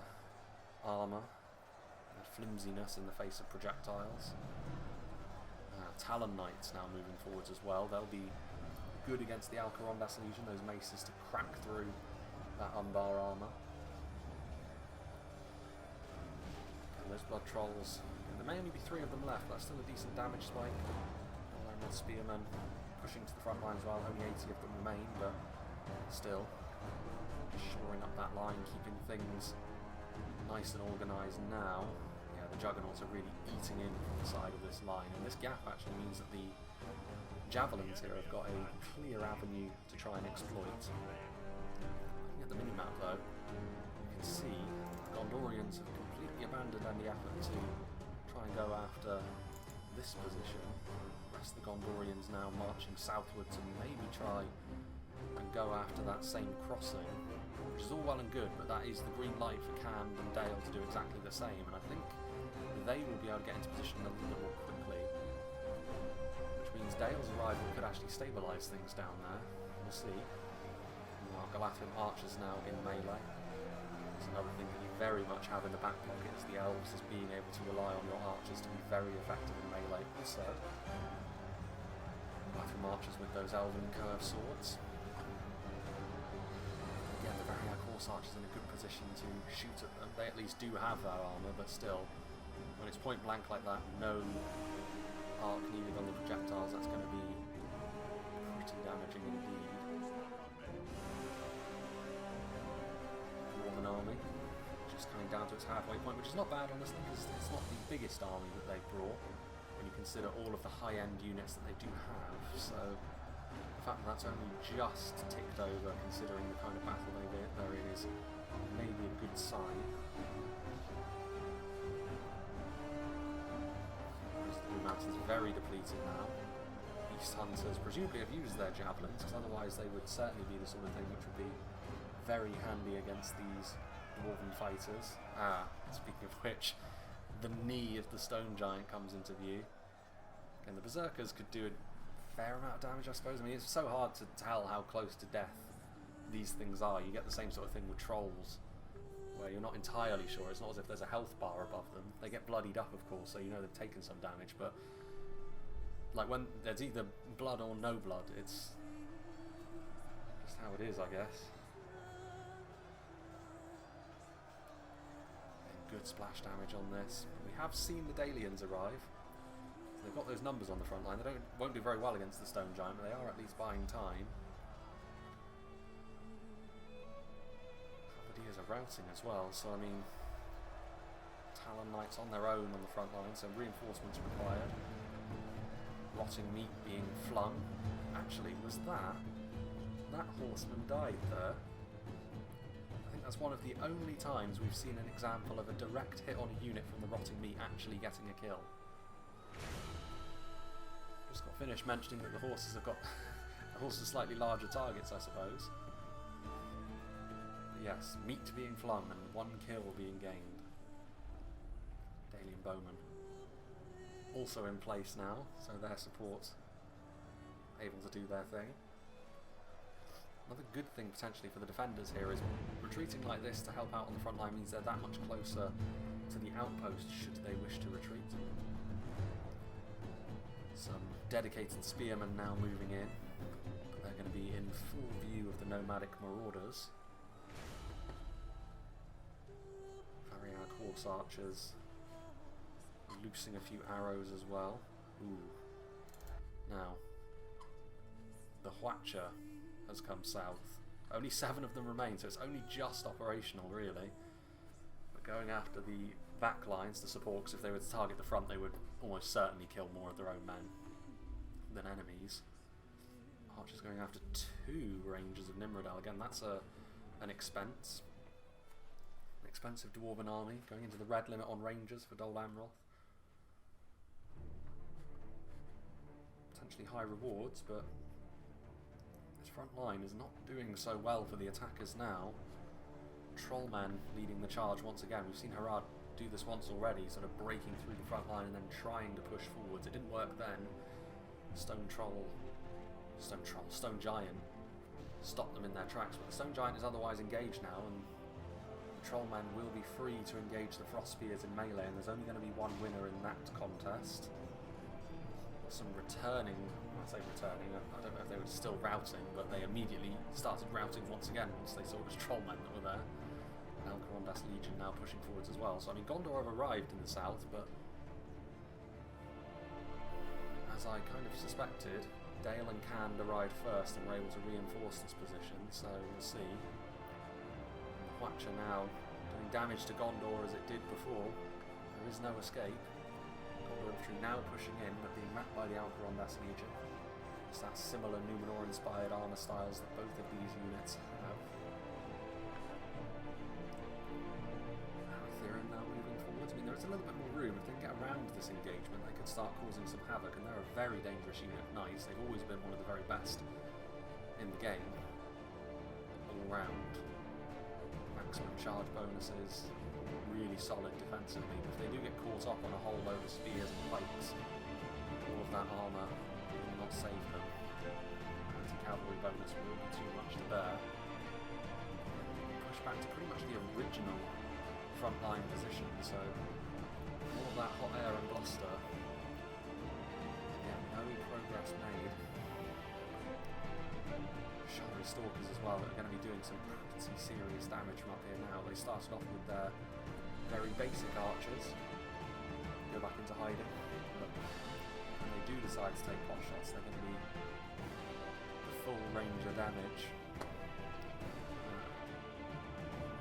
armour and flimsiness in the face of projectiles. Talon Knights now moving forwards as well. They'll be good against the Alcarondas Legion, those maces to crack through that Umbar armour. And those blood trolls, there may only be 3 of them left, but that's still a decent damage spike. Amroth Spearmen pushing to the front line as well, only 80 of them remain, but still shoring up that line, keeping things nice and organised now. Yeah, the Juggernauts are really eating in from the side of this line, and this gap actually means that the Javelins here have got a clear avenue to try and exploit. Looking at the minimap though, you can see the Gondorians have completely abandoned any effort to try and go after this position. The rest of the Gondorians now marching southwards and maybe try and go after that same crossing, which is all well and good, but that is the green light for Cand and Dale to do exactly the same, and I think they will be able to get into position a little bit more quickly, which means Dale's arrival could actually stabilise things down there. We'll see. Galathian archers now in melee. It's another thing that you very much have in the back pocket, is the elves, as being able to rely on your archers to be very effective in melee. Also, Galathian archers with those elven curved swords. Again, the very horse archers in a good position to shoot at them. They at least do have their armour, but still, when it's point blank like that, no arc needed on the projectiles, that's going to be pretty damaging indeed. Dwarven army just coming down to its halfway point, which is not bad honestly, because it's not the biggest army that they've brought when you consider all of the high-end units that they do have, so the fact that that's only just ticked over considering the kind of battle they're in is maybe a good sign. The mountains are very depleted now. East Hunters presumably have used their javelins, because otherwise they would certainly be the sort of thing which would be very handy against these dwarven fighters. Speaking of which, the knee of the stone giant comes into view. And the berserkers could do a fair amount of damage, I suppose. I mean, it's so hard to tell how close to death these things are. You get the same sort of thing with trolls, where you're not entirely sure. It's not as if there's a health bar above them. They get bloodied up, of course, so you know they've taken some damage, but like when there's either blood or no blood, it's just how it is, I guess. And good splash damage on this. We have seen the Dalians arrive. So they've got those numbers on the front line. They won't do very well against the stone giant, but they are at least buying time. Halberdiers are routing as well, so I mean, Talon Knights on their own on the front line, so reinforcements required. Rotting meat being flung. Actually, was that horseman died there? I think think that's one of the only times we've seen an example of a direct hit on a unit from the rotting meat actually getting a kill. Just got finished mentioning that the horses have got the horses slightly larger targets, I suppose. But yes, meat being flung and 1 kill being gained. Dalian Bowman also in place now, so their support able to do their thing. Another good thing potentially for the defenders here is retreating like this to help out on the front line means they're that much closer to the outpost should they wish to retreat. Some dedicated spearmen now moving in. They're going to be in full view of the nomadic marauders. Variag horse archers loosing a few arrows as well. Ooh. Now, the Hwacha has come south. Only 7 of them remain, so it's only just operational, really. But going after the back lines to support, because if they were to target the front, they would almost certainly kill more of their own men than enemies. Archers going after 2 Rangers of Nimrodel. Again, that's an expense. An expensive Dwarven army, going into the red limit on Rangers for Dol Amroth. Potentially high rewards, but this front line is not doing so well for the attackers now. Trollman leading the charge once again. We've seen Harad do this once already, sort of breaking through the front line and then trying to push forwards. It didn't work then. Stone Giant stopped them in their tracks, but the Stone Giant is otherwise engaged now, and the Trollman will be free to engage the Frost Spears in melee, and there's only going to be 1 winner in that contest. Some returning, I say returning, I don't know if they were still routing, but they immediately started routing once again once they saw it was Trollmen that were there. And Alcarondas Legion now pushing forwards as well. So I mean, Gondor have arrived in the south, but as I kind of suspected, Dale and Cand arrived first and were able to reinforce this position, so we'll see. Hwacha now doing damage to Gondor as it did before. There is no escape. Gondor infantry now pushing in, but being mapped by the Alcarondas Legion. It's that similar Numenor-inspired armour styles that both of these units have. Theron now moving forwards. I mean, there's a little bit more room. If they can get around this engagement, they could start causing some havoc, and they're a very dangerous unit of knights. They've always been one of the very best in the game, all round. Maximum charge bonuses, really solid defensively. But if they do get caught up on a whole load of spears and pikes, all of that armour will not save them. Anti-cavalry bonus will be too much to bear. Push back to pretty much the original frontline position, so all of that hot air and bluster, yeah, no progress made. Shadow Stalkers as well that are going to be doing some pretty serious damage from up here now. They started off with their very basic archers, go back into hiding, but when they do decide to take pot shots, they're going to be the full range of damage.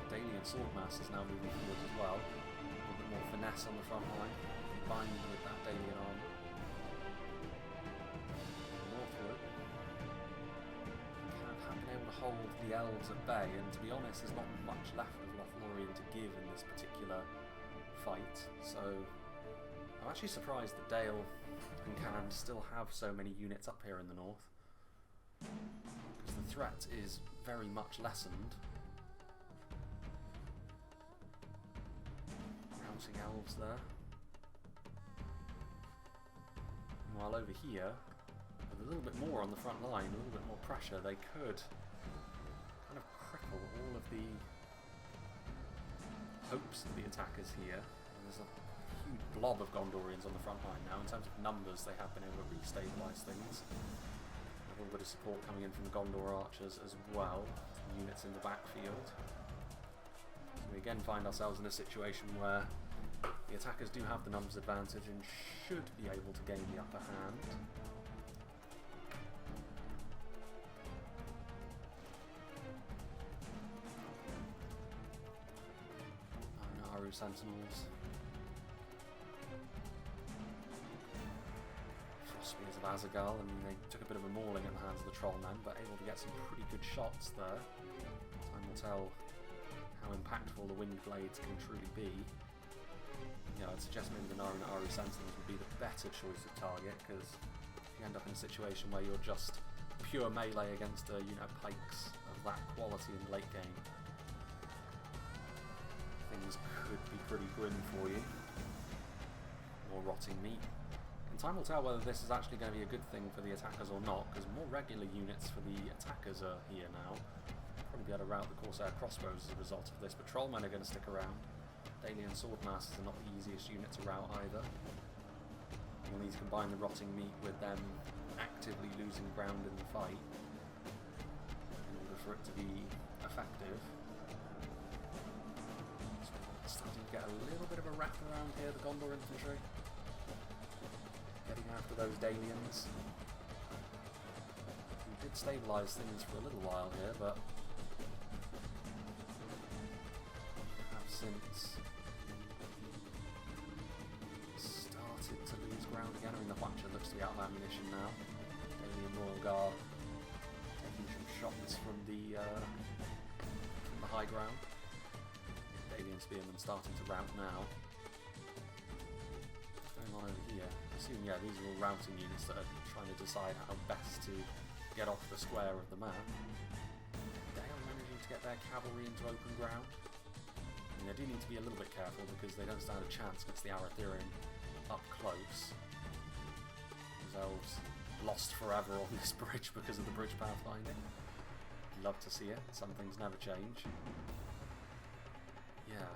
Dalian Swordmasters now moving forwards as well. A little bit more finesse on the front line, combined with that Dalian arm. Northward, have been able to hold the elves at bay, and to be honest, there's not much left of Lothlorien to give in this particular fight, so I'm actually surprised that Dale and Cand still have so many units up here in the north, because the threat is very much lessened. Routing elves there. While over here, with a little bit more on the front line, a little bit more pressure, they could kind of cripple all of the hopes of the attackers here. And there's a huge blob of Gondorians on the front line now. In terms of numbers, they have been able to re-stabilise things. A little bit of support coming in from the Gondor archers as well, units in the backfield. So we again find ourselves in a situation where the attackers do have the numbers advantage and should be able to gain the upper hand. Naru Sentinels. Frost Spears of Azagal, and they took a bit of a mauling at the hands of the Trollmen, but able to get some pretty good shots there. Time will tell how impactful the wind blades can truly be. You know, I'd suggest maybe the Naru Naru Sentinels would be the better choice of target, because you end up in a situation where you're just pure melee against pikes of that quality in the late game. Things could be pretty grim for you. More rotting meat. And time will tell whether this is actually going to be a good thing for the attackers or not, because more regular units for the attackers are here now. Probably be able to route the Corsair crossbows as a result of this, but Trollmen are going to stick around. Dalian Swordmasters are not the easiest unit to route either. You'll need to combine the rotting meat with them actively losing ground in the fight in order for it to be effective. So starting to get a little bit of a wrap around here, the Gondor infantry. Getting after those Dalians. We did stabilise things for a little while here, but have since started to lose ground again. I mean, the Watcher looks to be out of ammunition now. Dalian Royal Guard taking some shots from the high ground. Dalian Spearmen starting to rout now. What's going on over here? I assume, yeah, these are all routing units that are trying to decide how best to get off the square of the map. They are managing to get their cavalry into open ground. I mean, they do need to be a little bit careful because they don't stand a chance against the Arathirian up close. Those elves lost forever on this bridge because of the bridge pathfinding. Love to see it. Some things never change. Yeah.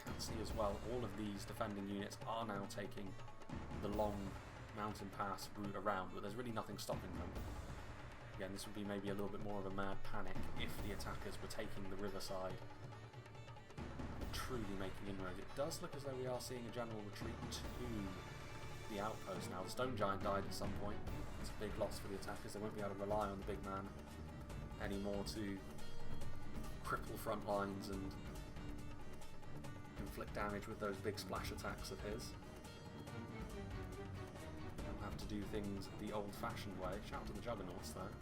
Can see as well, all of these defending units are now taking the long mountain pass route around, but there's really nothing stopping them. Again, this would be maybe a little bit more of a mad panic if the attackers were taking the riverside and truly making inroads. It does look as though we are seeing a general retreat to the outpost now. The Stone Giant died at some point. It's a big loss for the attackers. They won't be able to rely on the big man anymore to cripple front lines and inflict damage with those big splash attacks of his. They'll have to do things the old-fashioned way. Shout to the Juggernauts though.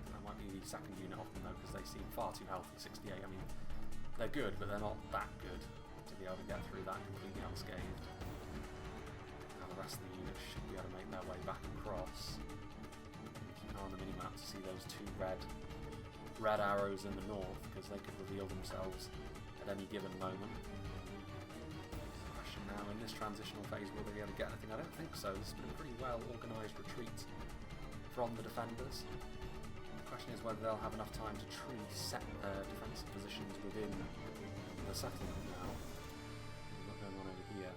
That might be the second unit off them though, because they seem far too healthy. 68. I mean, they're good, but they're not that good to be able to get through that completely unscathed. Now the rest of the units should be able to make their way back across. Keep an eye on the minimap to see those two red arrows in the north, because they could reveal themselves at any given moment. The question now, in this transitional phase, will they be able to get anything? I don't think so. This has been a pretty well organised retreat from the defenders. The question is whether they'll have enough time to truly set their defensive positions within the settlement now. What's going on over here?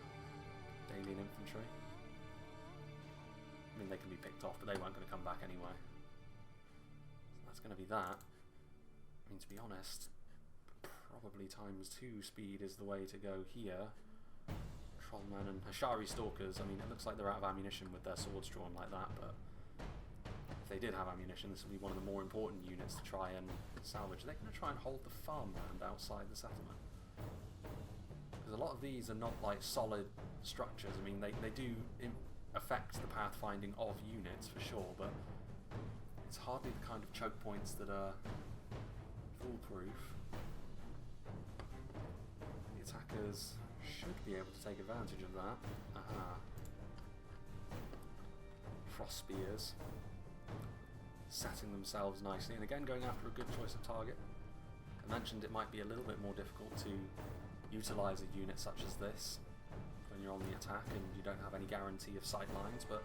Dalian infantry. I mean, they can be picked off, but they weren't going to come back anyway. So that's going to be that. I mean, to be honest, probably ×2 speed is the way to go here. Trollmen and Hashari Stalkers, I mean, it looks like they're out of ammunition with their swords drawn like that, but if they did have ammunition, this would be one of the more important units to try and salvage. They're going to try and hold the farmland outside the settlement. Because a lot of these are not like solid structures. I mean, they do affect the pathfinding of units for sure, but it's hardly the kind of choke points that are foolproof. The attackers should be able to take advantage of that. Aha. Frost spears. Setting themselves nicely, and again going after a good choice of target. I mentioned it might be a little bit more difficult to utilise a unit such as this when you're on the attack and you don't have any guarantee of sight lines, but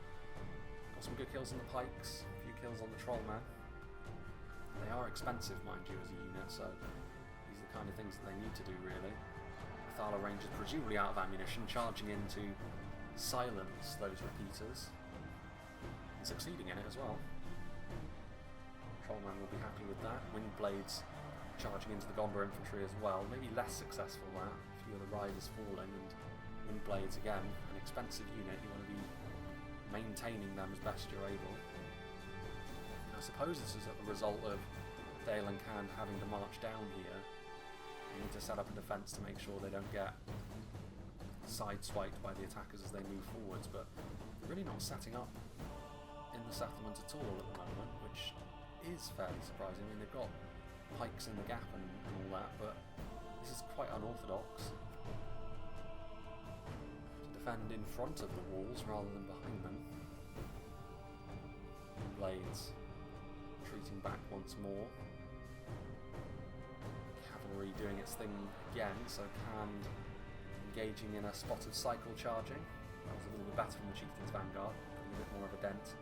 got some good kills on the pikes, a few kills on the Trollman. They are expensive, mind you, as a unit, so these are the kind of things that they need to do, really. Thala Rangers, presumably out of ammunition, charging in to silence those repeaters, and succeeding in it as well. Trollman will be happy with that. Windblades charging into the Gondor infantry as well. Maybe less successful that. A few of the riders falling, and Windblades again, an expensive unit. You want to be maintaining them as best you're able. I suppose this is a result of Dale and Khan having to march down here. They need to set up a defence to make sure they don't get sideswiped by the attackers as they move forwards, but they're really not setting up in the settlement at all at the moment, which is fairly surprising. I mean, they've got pikes in the gap and all that, but this is quite unorthodox. To defend in front of the walls rather than behind them. Blades retreating back once more. Cavalry doing its thing again, so Canned engaging in a spotted cycle charging. That was a little bit better from the Chieftain's Vanguard, putting a bit more of a dent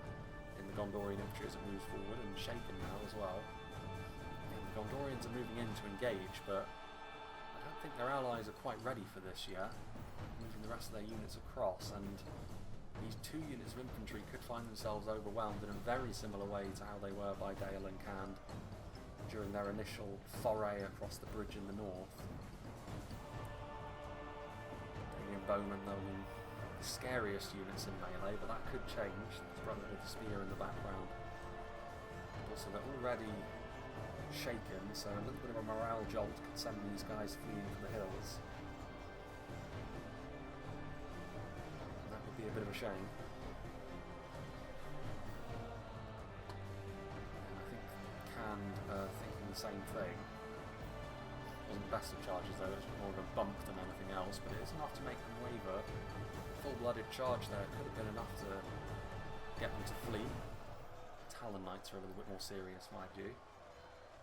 in the Gondorian infantry as it moves forward, and shaken now as well. And the Gondorians are moving in to engage, but I don't think their allies are quite ready for this yet. Moving the rest of their units across, and these two units of infantry could find themselves overwhelmed in a very similar way to how they were by Dale and Canned during their initial foray across the bridge in the north. Dalian Bowmen, though, the scariest units in melee, but that could change. It's Brotherhood of the Spear in the background. Also, they're already shaken, so a little bit of a morale jolt could send these guys fleeing for the hills. And that would be a bit of a shame. And I think Canned thinking the same thing. Wasn't the best of charges though, it was more of a bump than anything else, but it is enough to make them waver. Full-blooded charge there could have been enough to get them to flee. Talon Knights are a little bit more serious, my view.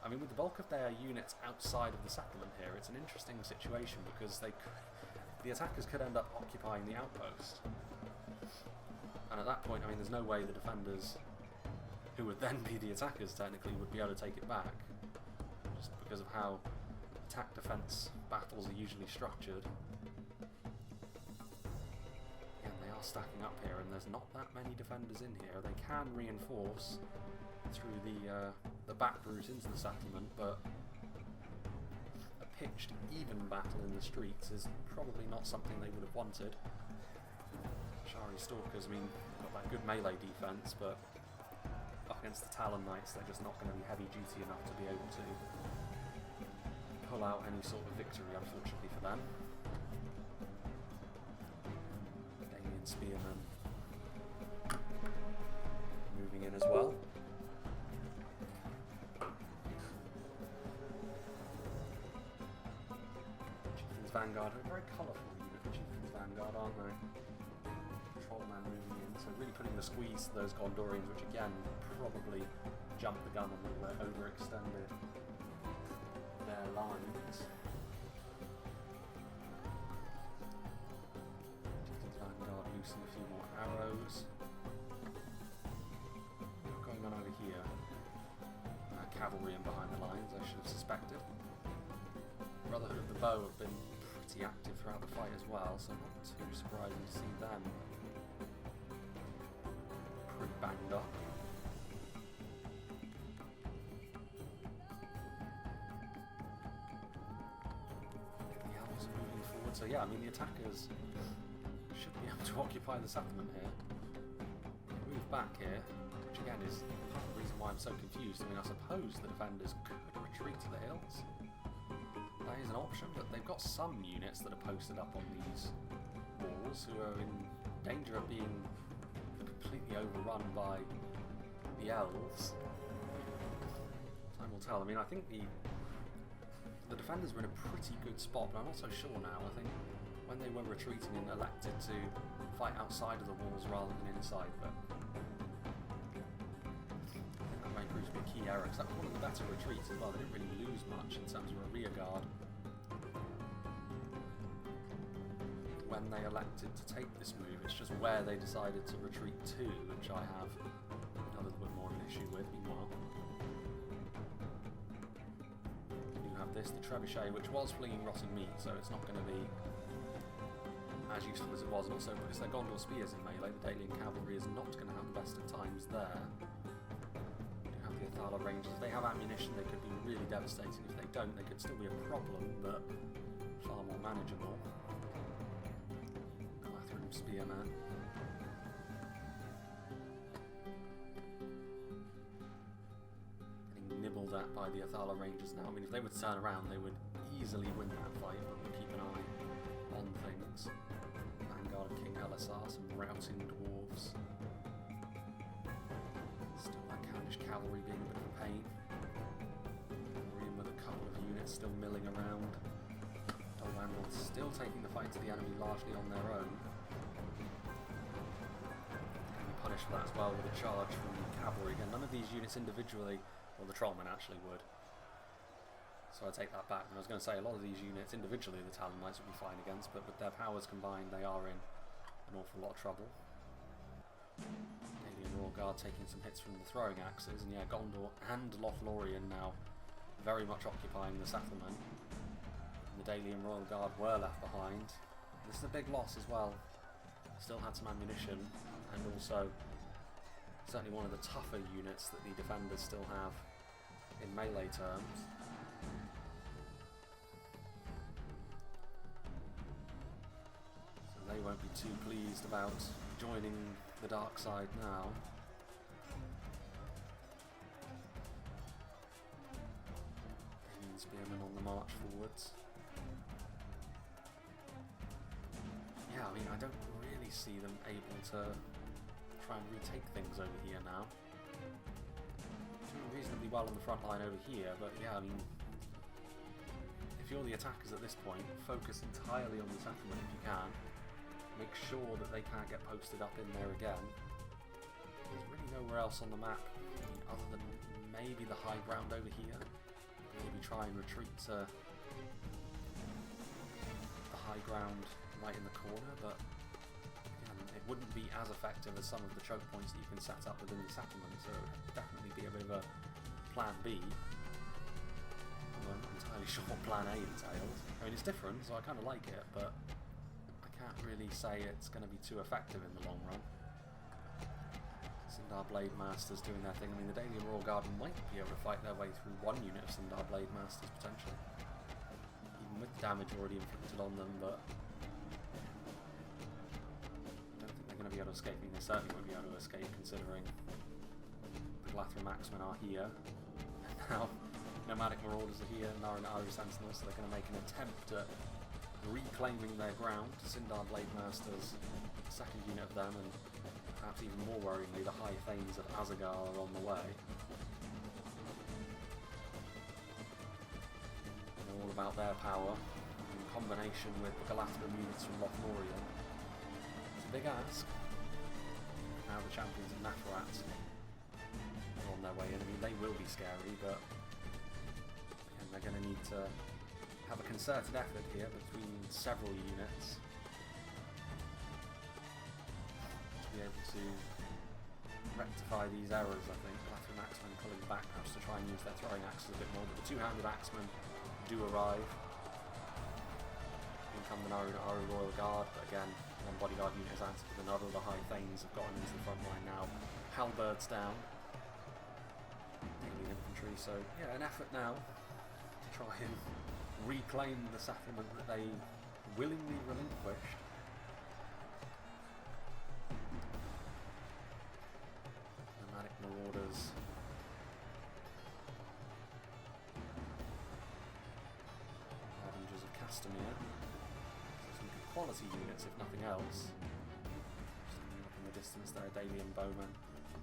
I mean, with the bulk of their units outside of the settlement here, it's an interesting situation because the attackers could end up occupying the outpost. And at that point, I mean, there's no way the defenders, who would then be the attackers technically, would be able to take it back. Just because of how attack-defense battles are usually structured. And they are stacking up here, and there's not that many defenders in here. They can reinforce through the back route into the settlement, but a pitched, even battle in the streets is probably not something they would have wanted. Shari Stalkers, I mean, got that good melee defense, but up against the Talon Knights, they're just not going to be heavy duty enough to be able to pull out any sort of victory, unfortunately for them. Dalian Spearmen moving in as well. Chieftain's Vanguard, a very colourful unit, the Chieftain's Vanguard, aren't they? Trollman moving in, so really putting the squeeze to those Gondorians, which again probably jumped the gun a little bit, overextended their lines. Chieftain's Vanguard loosing a few more arrows. What's going on over here? Cavalry in behind the lines, I should have suspected. Brotherhood of the Bow have been pretty active throughout the fight as well, so not too surprising to see them pretty banged up. The Elves are moving forward, so yeah, I mean the attackers should be able to occupy the settlement here. Move back here, which again is part of the reason why I'm so confused. I mean, I suppose the defenders could retreat to the hills. That is an option, but they've got some units that are posted up on these walls who are in danger of being completely overrun by the elves. Time will tell. I mean, I think the defenders were in a pretty good spot, but I'm not so sure now. I think when they were retreating and elected to fight outside of the walls rather than inside, but I think that may prove to be a key error, because that was one of the better retreats as well. They didn't really lose much in terms of a rear guard when they elected to take this move. It's just where they decided to retreat to, which I have a little bit more of an issue with. Meanwhile, you have this, the Trebuchet, which was flinging rotting meat, so it's not going to be as useful as it was, and also because they're Gondor spears in melee, the Dalian cavalry is not going to have the best of times there. You have the Athala Rangers. If they have ammunition, they could be really devastating. If they don't, they could still be a problem, but far more manageable. Spearman. Getting nibbled at by the Athala Rangers now. I mean, if they would turn around, they would easily win that fight, but we'll keep an eye on things. Vanguard of King Elisar, some routing dwarves. Still that Canish cavalry being a bit of a pain. units still milling around. Gondor still taking the fight to the enemy largely on their own. Can be punished for that as well with a charge from cavalry. Again, none of these units individually, well, the trollmen actually would. So I take that back. And I was going to say, a lot of these units individually, the Talonites would be fine against, but with their powers combined, they are in an awful lot of trouble. Daily and Royal Guard taking some hits from the throwing axes, and yeah, Gondor and Lothlorien now very much occupying the settlement. The Daily and Royal Guard were left behind. This is a big loss as well. Still had some ammunition, and also certainly one of the tougher units that the defenders still have in melee terms. So they won't be too pleased about joining the dark side now. Daily Spearmen on the march forwards. Yeah, I mean, I don't really see them able to try and retake things over here now. Doing reasonably well on the front line over here, but yeah, I mean, if you're the attackers at this point, focus entirely on the settlement if you can. Make sure that they can't get posted up in there again. There's really nowhere else on the map, I mean, other than maybe the high ground over here. Maybe try and retreat to the high ground right in the corner, but again, it wouldn't be as effective as some of the choke points that you can set up within the settlement, so it would definitely be a bit of a plan B. I'm not entirely sure what plan A entails. I mean, it's different, so I kind of like it, but I can't really say it's going to be too effective in the long run. Sindar Blade Masters doing their thing. I mean, the Daily and Royal Guard might be able to fight their way through one unit of Sindar Blade Masters, potentially. Even with the damage already inflicted on them, but be able to escape. I mean, they certainly won't be able to escape considering the Galathrim Axemen are here. And now Nomadic Marauders are here, Nara and Aru Sentinels, so they're going to make an attempt at reclaiming their ground. Sindar Blade Masters, second unit of them, and perhaps even more worryingly, the High Thanes of Azagar are on the way. They're all about their power, in combination with the Galathrim units from Lothlorien. Big ask. Now the champions of Nathrat are on their way in. I mean, they will be scary, but again, they're going to need to have a concerted effort here between several units to be able to rectify these errors, I think. Galathrim Axemen pulling back perhaps to try and use their throwing axes a bit more, but the two-handed Axemen do arrive. In come the Aru Royal Guard, but again, one bodyguard unit has answered with another. The High Thanes have gotten into the front line now. Halberds down. Alien infantry, so yeah, an effort now to try and reclaim the settlement that they willingly relinquished. Nomadic Marauders. Avengers of Castamere. Quality units, if nothing else. Just looking up in the distance there, Daily and Bowman.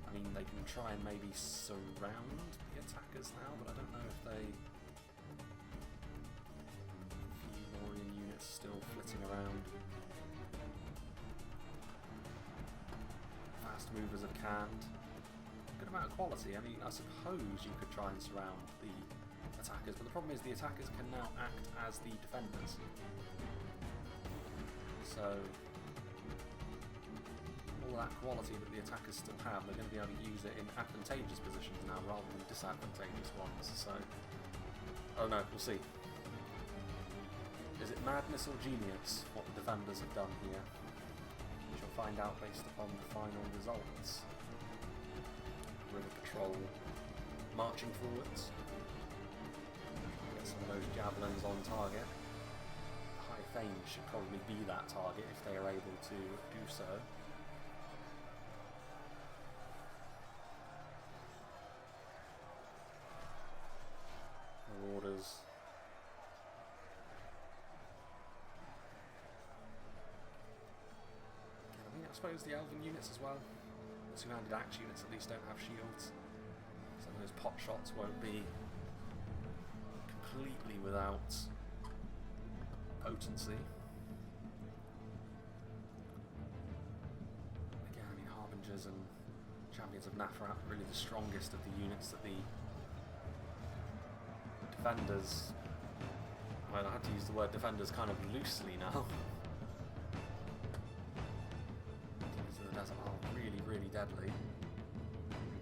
I mean, they can try and maybe surround the attackers now, but I don't know if they... A few Lothlorien units still flitting around. Fast movers have canned. Good amount of quality. I mean, I suppose you could try and surround the attackers, but the problem is the attackers can now act as the defenders. So, all that quality that the attackers still have, they're going to be able to use it in advantageous positions now rather than disadvantageous ones. So, I don't know, we'll see. Is it madness or genius what the defenders have done here? We shall find out based upon the final results. River Patrol marching forwards. Get some of those javelins on target. Thanes should probably be that target if they are able to do so. Marauders. I mean, I suppose the Elven units as well. The two-handed axe units at least don't have shields. Some of those pot shots won't be completely without potency. Again, I mean, Harbingers and Champions of Nafrat are really the strongest of the units that the defenders, well, I had to use the word defenders kind of loosely now. Demons of the Desert are really, really deadly.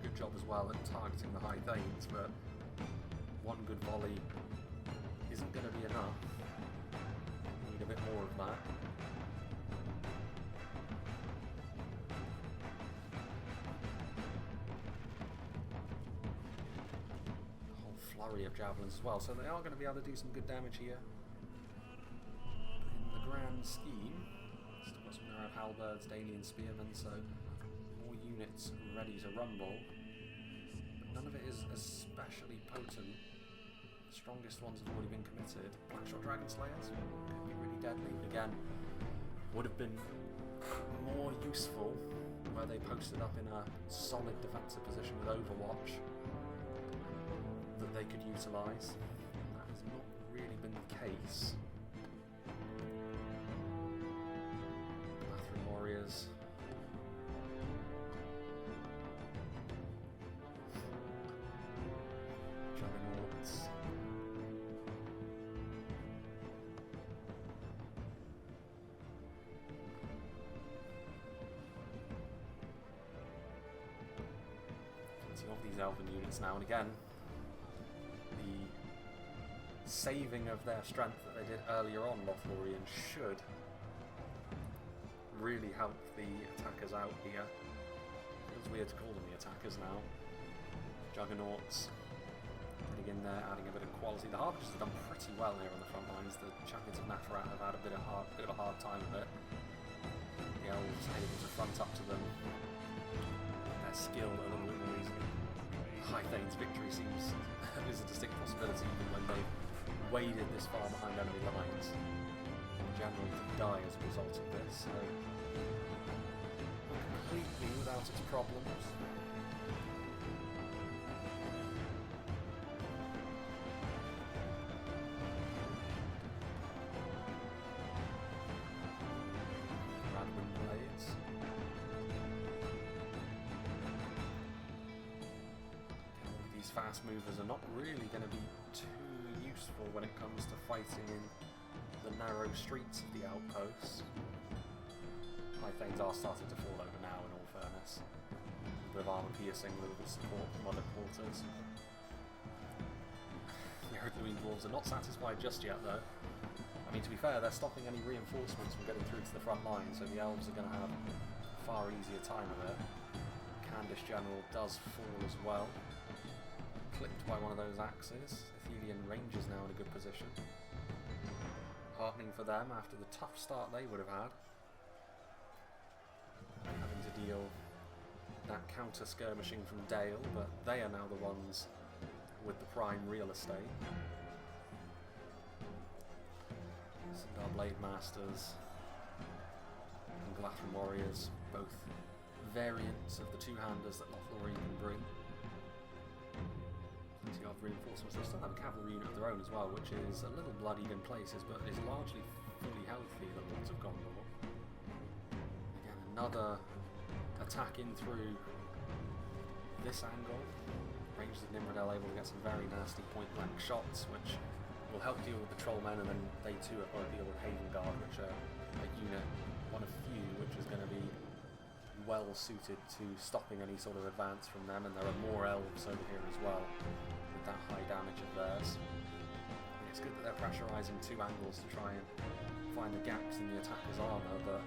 Good job as well at targeting the High Thanes, but one good volley isn't going to be enough. Need a bit more of that. Of javelins as well, so they are going to be able to do some good damage here. In the grand scheme, still got some narrow halberds, Dalian spearmen, so more units ready to rumble. But none of it is especially potent. The strongest ones have already been committed. Blackshot Dragon Slayers could be really deadly, but again, would have been more useful where they posted up in a solid defensive position with Overwatch that they could utilise. That has not really been the case. Bathroom Warriors. Juggernauts. Plenty of these elven units now, and again, saving of their strength that they did earlier on Lothlorien should really help the attackers out here. Feels weird to call them the attackers now. Juggernauts getting in there, adding a bit of quality. The Harbingers have done pretty well here on the front lines. The Champions of Nafrat have had a bit of a hard time of it. The Elves able to front up to them. Their skill a little bit more easily. High Thane's victory seems is a distinct possibility even when they waded this far behind enemy lines. In general, to die as a result of this, so completely without its problems. Radwind blades. These fast movers are not really going to be too useful when it comes to fighting in the narrow streets of the outposts. High Thanes are starting to fall over now, in all fairness. A bit of armour piercing, a little bit of support from other quarters. The Ered Luin dwarves are not satisfied just yet, though. I mean, to be fair, they're stopping any reinforcements from getting through to the front line, so the elves are going to have a far easier time of it. Candish General does fall as well. Clipped by one of those axes. Athelian Rangers now in a good position. Heartening for them after the tough start they would have had. Having to deal that counter skirmishing from Dale, but they are now the ones with the prime real estate. Sindar Blade Masters and Glathram Warriors, both variants of the two-handers that Lothlorien can bring. Of reinforcements. They still have a cavalry unit of their own as well, which is a little bloodied in places, but is largely fully healthy, the Lords of Gondor. Again, another attack in through this angle. Rangers of Nimrodel able to get some very nasty point-blank shots, which will help deal with the Trollmen, and then they too have got to deal with Haven Guard, which are a unit, one of few, which is going to be well suited to stopping any sort of advance from them, and there are more elves over here as well with that high damage of theirs. I mean, it's good that they're pressurising two angles to try and find the gaps in the attacker's armour, but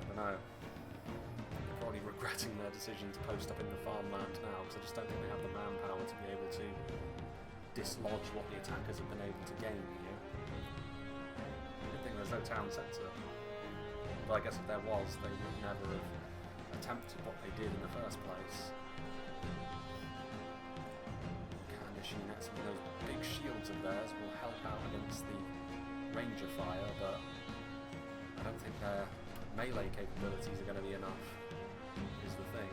I don't know. They're probably regretting their decision to post up in the farmland now, because I just don't think they have the manpower to be able to dislodge what the attackers have been able to gain here. Good thing there's no town centre. But I guess if there was, they would never have attempted what they did in the first place. Candish units with those big shields of theirs will help out against the ranger fire, but I don't think their melee capabilities are going to be enough, is the thing.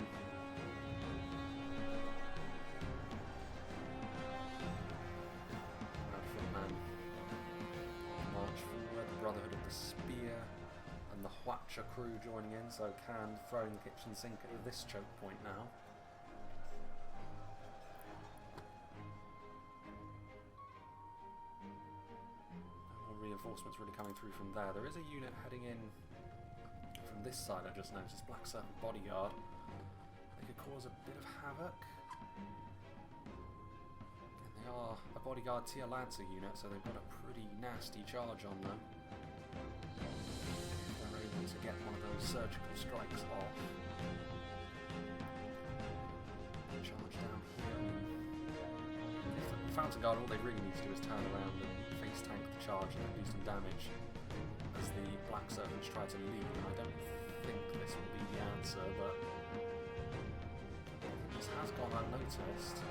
extra crew joining in, so can throwing the kitchen sink at this choke point now. No more reinforcements really coming through from there. There is a unit heading in from this side, I just noticed. Black Serpent Bodyguard. They could cause a bit of havoc. And they are a Bodyguard Tier Lancer unit, so they've got a pretty nasty charge on them. They're able to get one of those surgical strikes off. Charge down here. The Fountain Guard, all they really need to do is turn around and face tank the charge and then do some damage as the Black Serpents try to lead. I don't think this will be the answer, but this has gone unnoticed.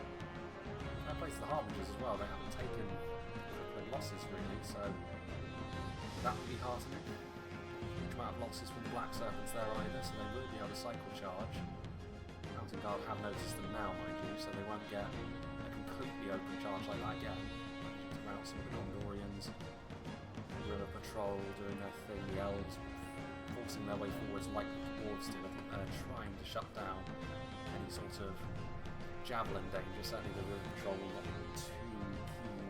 That plays the Harbingers as well. They haven't taken crippling losses really, so that would be heartening. Huge amount of losses from the Black Serpents there either, so they will be able to cycle charge. Mountain Guard have noticed them now, mind you, so they won't get a completely open charge like that again. To rout some of the Gondorians. River Patrol doing their thing, the Elves forcing their way forwards like the Dwarves do. I think they're trying to shut down any sort of javelin danger. Certainly the River Patrol are not too keen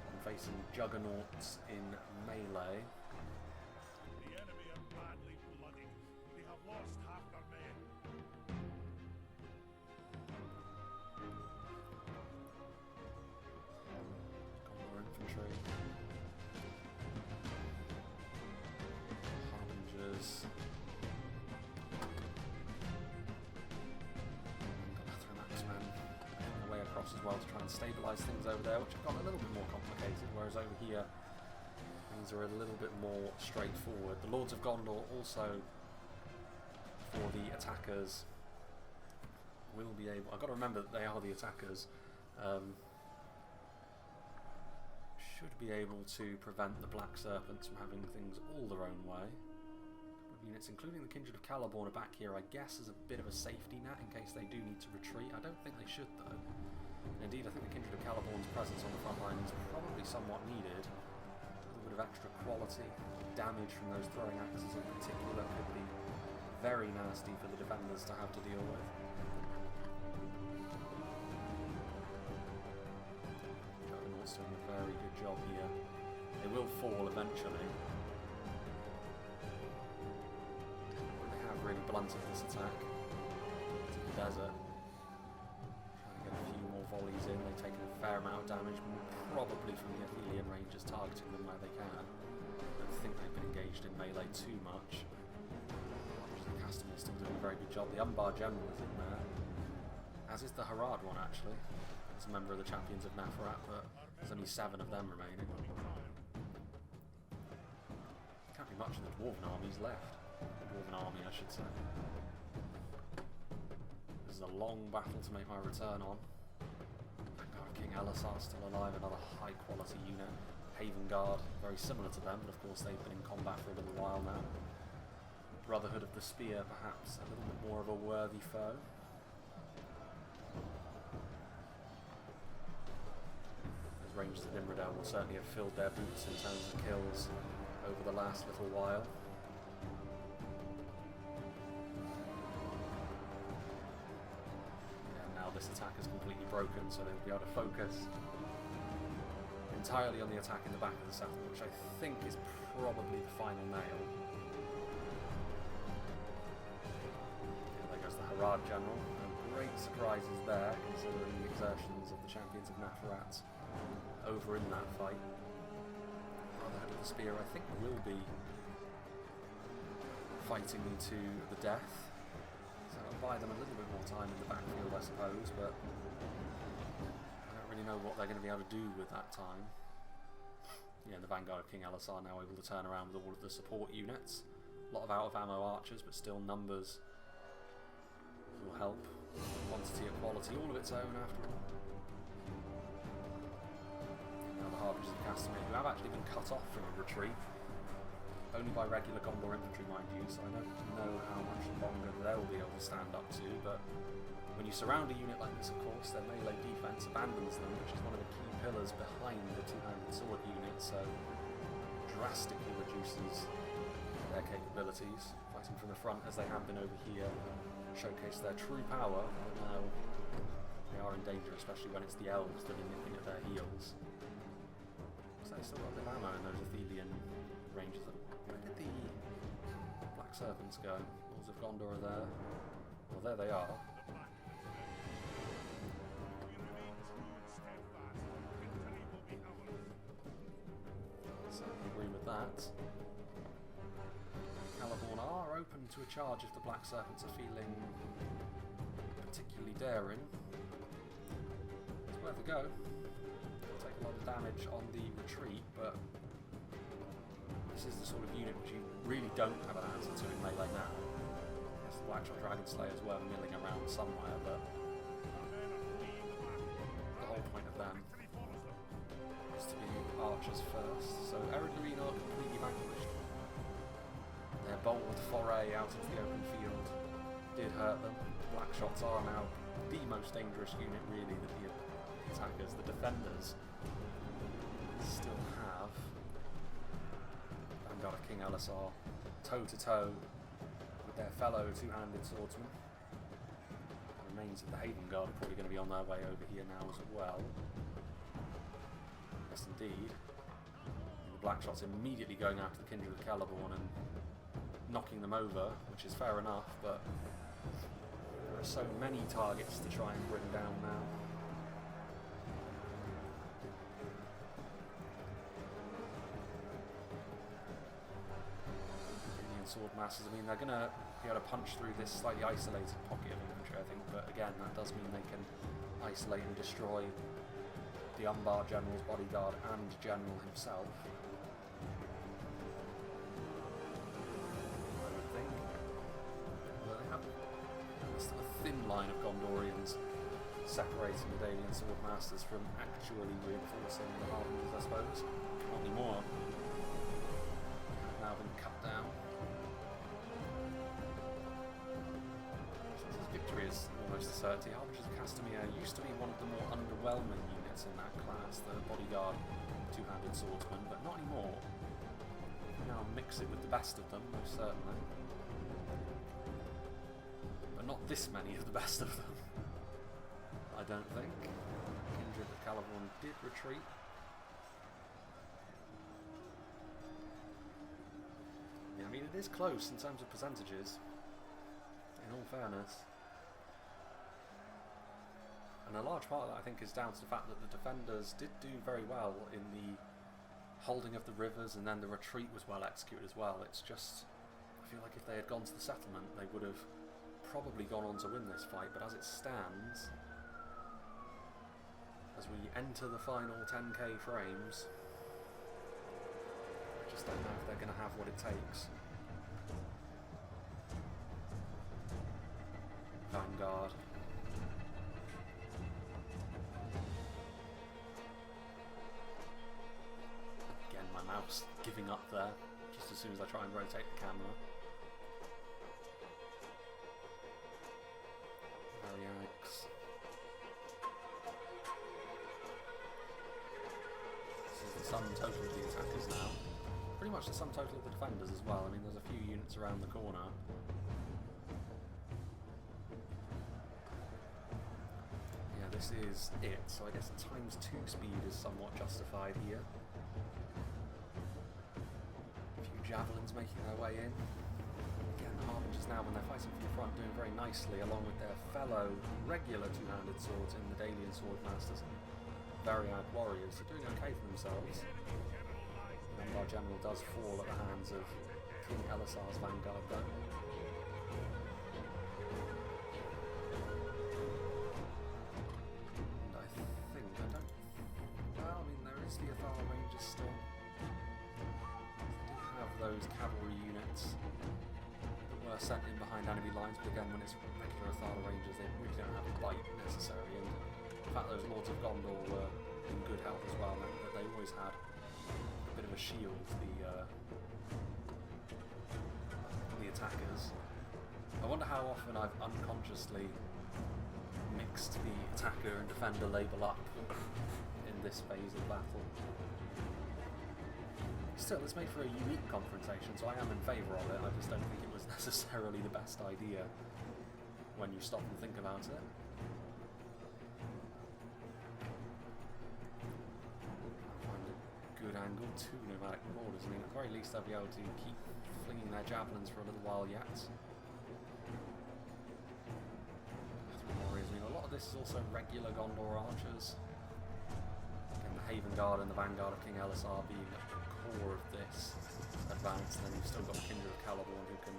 on facing juggernauts in melee. The enemy are badly bloodied. They have lost half their men. Gondor infantry. Harbingers. Across as well to try and stabilise things over there, which have got a little bit more complicated, whereas over here things are a little bit more straightforward. The Lords of Gondor also, for the attackers, will be able... I've got to remember that they are the attackers. Should be able to prevent the Black Serpents from having things all their own way. Units, including the Kindred of Celeborn, are back here, I guess, as a bit of a safety net in case they do need to retreat. I don't think they should, though. Indeed, I think the Kindred of Celeborn's presence on the front line is probably somewhat needed. A little bit of extra quality. Damage from those throwing axes in particular could be very nasty for the defenders to have to deal with. Juggernaut's doing a very good job here. They will fall eventually. They have really blunted this attack to the desert. Get a few more volleys in. They've taken a fair amount of damage, probably from the Athelian Rangers targeting them where they can. I don't think they've been engaged in melee too much. The Castellan is still doing a very good job. The Umbar General is in there, as is the Harad one actually. It's a member of the Champions of Nafarat, but there's only 7 of them remaining. Can't be much of the Dwarven armies left. The Dwarven army, I should say. This is a long battle to make my return on. Vanguard of King Elisar still alive, another high quality unit. Haven Guard, very similar to them, but of course they've been in combat for a little while now. Brotherhood of the Spear, perhaps a little bit more of a worthy foe. Those Rangers of Imradel will certainly have filled their boots in terms of kills over the last little while. This attack is completely broken, so they'll be able to focus entirely on the attack in the back of the settlement, which I think is probably the final nail. Yeah, there goes the Harad General. No great surprises there, considering the exertions of the Champions of Nafarat over in that fight. Brotherhood of the Spear, I think, will be fighting me to the death. Buy them a little bit more time in the backfield, I suppose, but I don't really know what they're going to be able to do with that time. Yeah, the Vanguard of King Elisar now able to turn around with all of the support units. A lot of out-of-ammo archers, but still numbers will help. Quantity and quality, all of its own after all. Now the Harbingers of Castamere, who have actually been cut off from a retreat. Only by regular Gondor infantry, mind you, so I don't know how much longer they'll be able to stand up to, but when you surround a unit like this, of course, their melee defense abandons them, which is one of the key pillars behind the two-handed sword unit, so drastically reduces their their capabilities, fighting from the front as they have been over here, showcase their true power, but now they are in danger, especially when it's the elves that are nipping at their heels. So they still got a bit of ammo in those Athelian ranges. Where did the Black Serpents go? Lords of Gondor are there. Well, there they are. Certainly agree with that. Caliborn are open to a charge if the Black Serpents are feeling particularly daring. It's worth a go. It'll take a lot of damage on the retreat, but this is the sort of unit which you really don't have an answer to in melee now. Yes, the Blackshot Dragon Slayers were milling around somewhere, but the whole point of them is to be archers first. So Ered Luin are completely vanquished. Their bold foray out into the open field did hurt them. Black Shots are now the most dangerous unit really that the attackers, the defenders, still have. Vanguard of King Elisar toe to toe with their fellow two-handed swordsman. The remains of the Haven Guard are probably going to be on their way over here now as well. Yes indeed. And the Black Shots immediately going after the Kindred of Caliborn and knocking them over, which is fair enough, but there are so many targets to try and bring down now. Indian Swordmasters, I mean, they're going to be able to punch through this slightly isolated pocket of infantry, I think, but again, that does mean they can isolate and destroy the Umbar General's bodyguard and General himself. A thin line of Gondorians separating the Dalian Swordmasters from actually reinforcing the Harbingers, I suppose. Not anymore. Have now been cut down. Since his victory is almost a certainty, Harbingers of Castamere used to be one of the more underwhelming units in that class, the bodyguard two-handed swordsman, but not anymore. You can now mix it with the best of them, most certainly. Not this many of the best of them, I don't think. Kindred of Caliborn did retreat. Yeah, I mean, it is close in terms of percentages, in all fairness. And a large part of that, I think, is down to the fact that the defenders did do very well in the holding of the rivers, and then the retreat was well executed as well. It's just, I feel like if they had gone to the settlement, they would have probably gone on to win this fight, but as it stands, as we enter the final 10k frames, I just don't know if they're going to have what it takes. Vanguard. Again, my mouse giving up there, just as soon as I try and rotate the camera. This is the sum total of the attackers now. Pretty much the sum total of the defenders as well. I mean, there's a few units around the corner. Yeah, this is it. So I guess times 2 speed is somewhat justified here. A few javelins making their way in. Harbingers now, when they're fighting from the front, doing very nicely along with their fellow regular two-handed swords in the Dalian Swordmasters and Variag warriors. They're doing okay for themselves. The Umbar General does fall at the hands of King Elisar's vanguard though. And I mean, there is the Athara Rangers still. They do have those cavalry units sent in behind enemy lines, but again, when it's regular Athara Rangers, they really don't have a bite necessary, and the fact those Lords of Gondor were in good health as well meant that they always had a bit of a shield, the attackers. I wonder how often I've unconsciously mixed the attacker and defender label up in this phase of battle. Still, it's made for a unique confrontation, so I am in favour of it. I just don't think it was necessarily the best idea when you stop and think about it. Find a good angle, 2 nomadic marauders. I mean, at the very least they'll be able to keep flinging their javelins for a little while yet. Warriors. I mean, a lot of this is also regular Gondor archers. Again, the Haven Guard and the Vanguard of King Elisar being at the core of this advance. And then you've still got the Kindred of Celeborn who can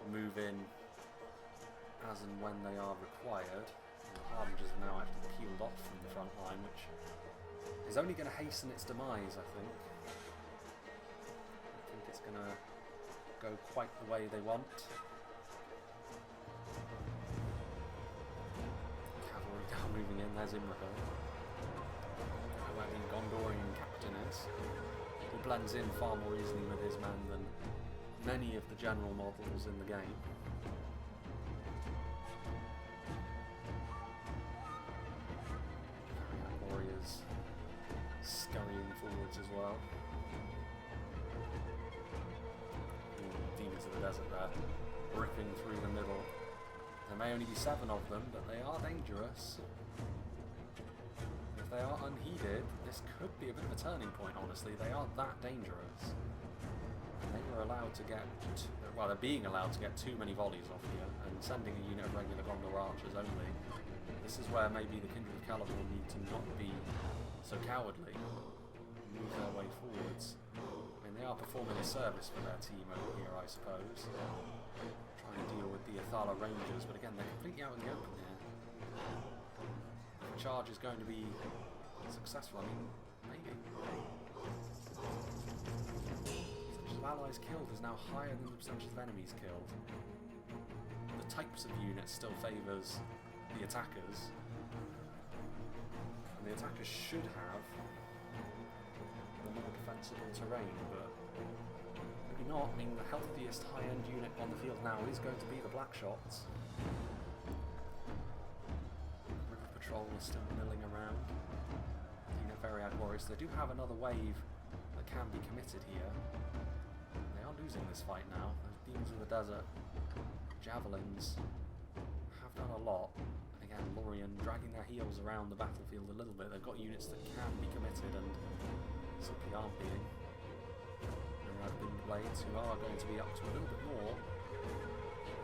move in as and when they are required. And the Harbingers are now actually peeled off from the front line, which is only going to hasten its demise, I think. I think it's going to go quite the way they want. Cavalry now moving in, there's Imrahil. Where the Gondorian captain is. He blends in far more easily with his men than many of the general models in the game. Warriors scurrying forwards as well. Demons of the desert there, ripping through the middle. There may only be 7 of them, but they are dangerous. If they are unheeded, this could be a bit of a turning point, honestly. They are that dangerous. And they were allowed to get, well, they're being allowed to get too many volleys off here, and sending a unit of regular Gondor archers only. This is where maybe the Kindred of Celeborn need to not be so cowardly, move their way forwards. I mean, they are performing a service for their team over here, I suppose. Trying to deal with the Athala Rangers, but again, they're completely out in the open here. If the charge is going to be successful, I mean, maybe. The percentage of allies killed is now higher than the percentage of enemies killed. The types of units still favours the attackers, and the attackers should have the more defensible terrain, but maybe not. I mean, the healthiest high-end unit on the field now is going to be the Black Shots. River Patrol is still milling around. Variad warriors. They do have another wave that can be committed here. They are losing this fight now. Those Demons of the Desert javelins have done a lot. And again, Lothlorien dragging their heels around the battlefield a little bit. They've got units that can be committed and simply aren't being. There have been blades who are going to be up to a little bit more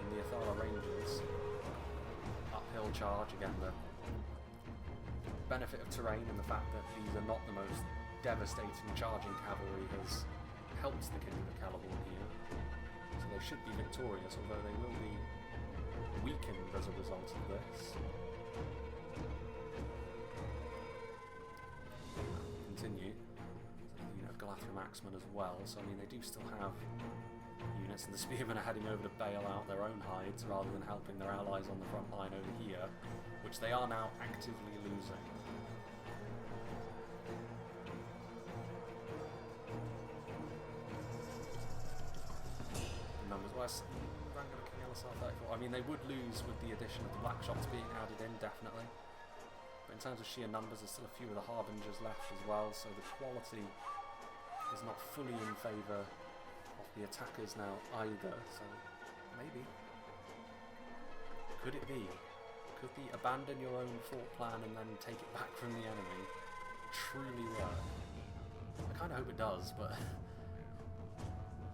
in the Athala Rangers. Uphill charge again. The benefit of terrain and the fact that these are not the most devastating charging cavalry has helped the Kindred of Celeborn here. So they should be victorious, although they will be weakened as a result of this. Continue. You know, Galathrim Axemen as well, so I mean they do still have units, and the Spearmen are heading over to bail out their own hides rather than helping their allies on the front line over here, which they are now actively losing. Numbers wise, Vanguard of King Elisar 34. I mean, they would lose with the addition of the Black Shots being added in, definitely. But in terms of sheer numbers, there's still a few of the Harbingers left as well, so the quality is not fully in favour of the attackers now either. So maybe, could it be? Could the abandon your own fort plan and then take it back from the enemy truly work? I kind of hope it does, but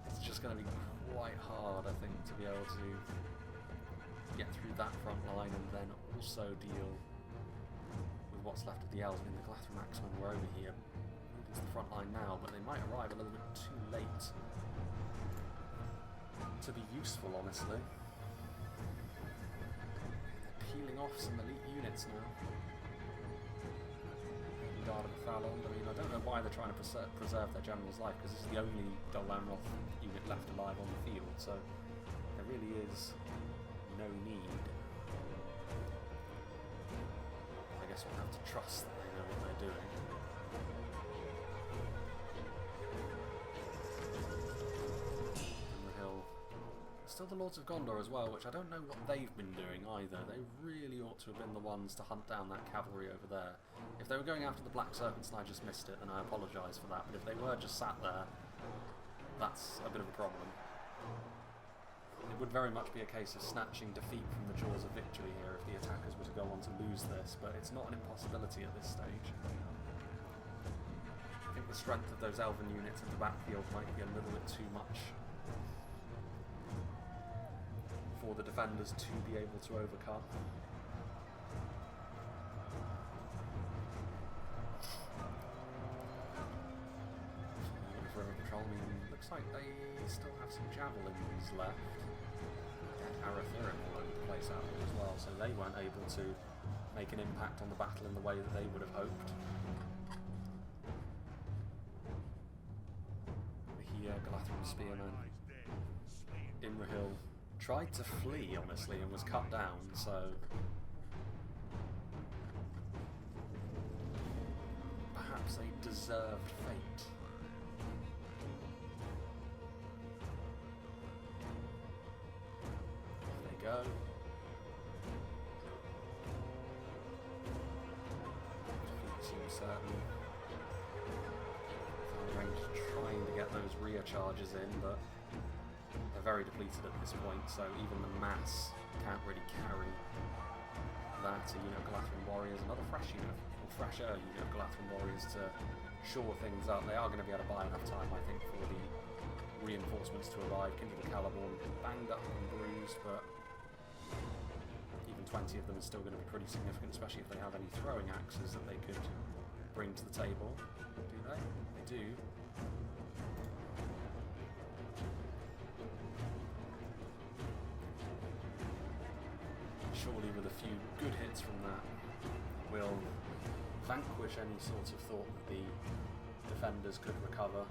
it's just going to be quite hard, I think, to be able to get through that front line and then also deal with what's left of the elves. I mean, the Galathrim Axemen were over here, moving to the front line now, but they might arrive a little bit too late to be useful, honestly. Peeling off some elite units now. Guard of the Thalon. I mean, I don't know why they're trying to preserve their general's life, because this is the only Dol Amroth unit left alive on the field, so there really is no need. I guess we'll have to trust that they know what they're doing. Still the Lords of Gondor as well, which I don't know what they've been doing either. They really ought to have been the ones to hunt down that cavalry over there. If they were going after the Black Serpents and I just missed it, then I apologise for that, but if they were just sat there that's a bit of a problem. It would very much be a case of snatching defeat from the jaws of victory here if the attackers were to go on to lose this, but it's not an impossibility at this stage. I think the strength of those elven units in the backfield might be a little bit too much for the defenders to be able to overcome. Looks like they still have some javelins left. Arathirin all over the place out here as well, so they weren't able to make an impact on the battle in the way that they would have hoped. Here, Galathrun Spearman. Imrahil tried to flee, honestly, and was cut down, so perhaps a deserved fate. Go. Defeat seems certain. Range trying to get those rear charges in, but they're very depleted at this point, so even the mass can't really carry that. A unit of Galathrun warriors, another fresh unit, or fresher unit of Galathrun warriors to shore things up. They are going to be able to buy enough time, I think, for the reinforcements to arrive. Kindred of Caliborn banged up and bruised, but 20 of them is still going to be pretty significant, especially if they have any throwing axes that they could bring to the table. Do they? They do. Surely with a few good hits from that will vanquish any sort of thought that the defenders could recover.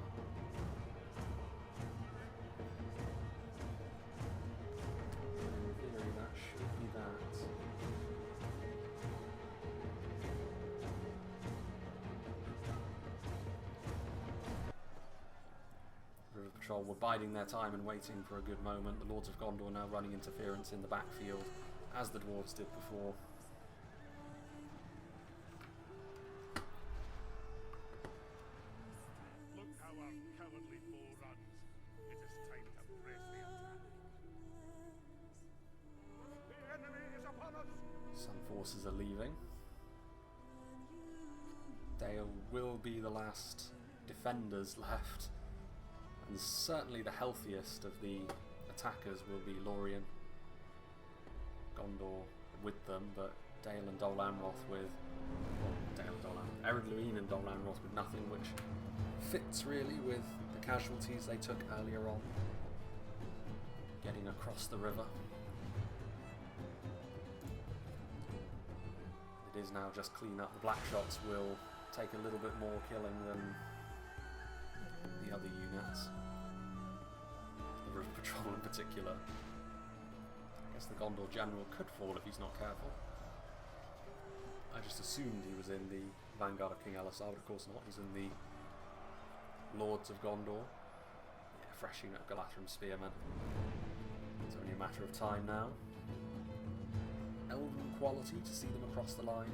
Were biding their time and waiting for a good moment. The Lords of Gondor now running interference in the backfield, as the dwarves did before. Look how our cowardly foe runs. It is time to press the attack. The enemy is upon us. Some forces are leaving. Dale will be the last defenders left. And certainly the healthiest of the attackers will be Lorien, Gondor with them, but Dale and Dol Amroth with... well, Dale and Dol Amroth. Ered, Luin and Dol Amroth with nothing, which fits really with the casualties they took earlier on, getting across the river. It is now just clean up. The Black Shots will take a little bit more killing than the other units. The River Patrol in particular. I guess the Gondor General could fall if he's not careful. I just assumed he was in the Vanguard of King Elisar, but of course not. He's in the Lords of Gondor. Yeah, fresh unit of Galathrun Spearmen. It's only a matter of time now. Elven quality to see them across the line.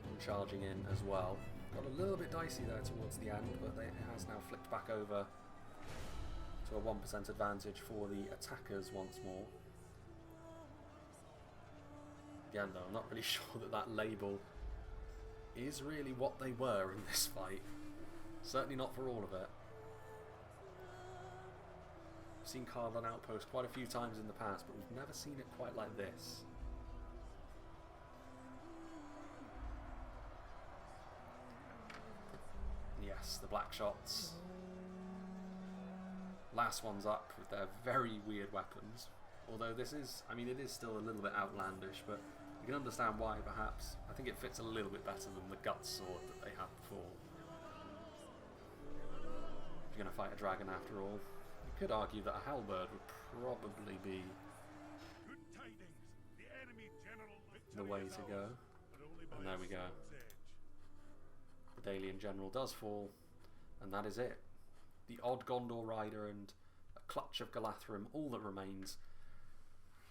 And charging in as well. Got a little bit dicey there towards the end, but it has now flicked back over to a 1% advantage for the attackers once more. Again though, I'm not really sure that that label is really what they were in this fight. Certainly not for all of it. We've seen CARDOLAN Outpost quite a few times in the past, but we've never seen it quite like this. Yes, the Black Shots. Last one's up with their very weird weapons. Although this is, I mean, it is still a little bit outlandish, but you can understand why, perhaps. I think it fits a little bit better than the Guts sword that they had before. If you're going to fight a dragon after all. You could argue that a halberd would probably be Good tidings. The enemy general the way to go. And there we go. The Dalian general does fall, and that is it. The odd Gondor rider and a clutch of Galathrun, all that remains.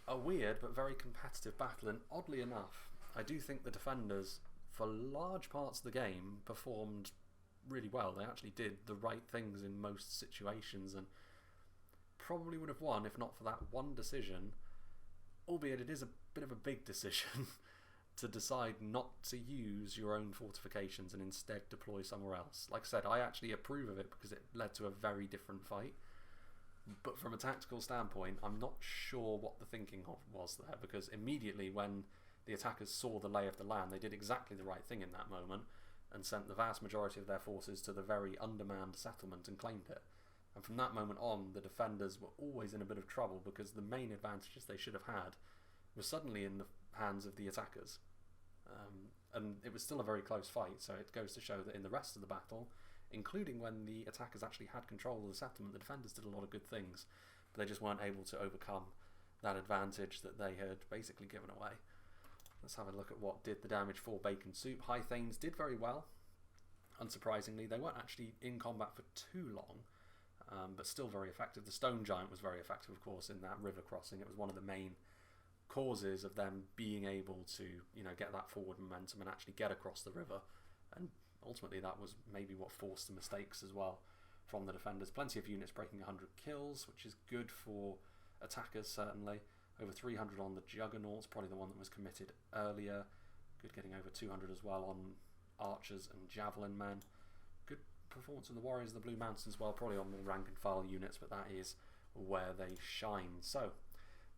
A weird but very competitive battle, and oddly enough, I do think the defenders, for large parts of the game, performed really well. They actually did the right things in most situations and probably would have won if not for that one decision, albeit it is a bit of a big decision to decide not to use your own fortifications and instead deploy somewhere else. Like I said, I actually approve of it because it led to a very different fight. But from a tactical standpoint, I'm not sure what the thinking was there, because immediately when the attackers saw the lay of the land, they did exactly the right thing in that moment and sent the vast majority of their forces to the very undermanned settlement and claimed it. And from that moment on, the defenders were always in a bit of trouble because the main advantages they should have had were suddenly in the hands of the attackers. And it was still a very close fight, so it goes to show that in the rest of the battle, including when the attackers actually had control of the settlement, the defenders did a lot of good things, but they just weren't able to overcome that advantage that they had basically given away. Let's have a look at what did the damage for Bacon Soup. High Thanes did very well. Unsurprisingly, they weren't actually in combat for too long, but still very effective. The Stone Giant was very effective, of course, in that river crossing. It was one of the main causes of them being able to, get that forward momentum and actually get across the river. And ultimately, that was maybe what forced the mistakes as well from the defenders. Plenty of units breaking 100 kills, which is good for attackers, certainly. Over 300 on the Juggernauts, probably the one that was committed earlier. Good getting over 200 as well on Archers and Javelin Men. Good performance of the Warriors of the Blue Mountains as well, probably on more rank and file units, but that is where they shine. So,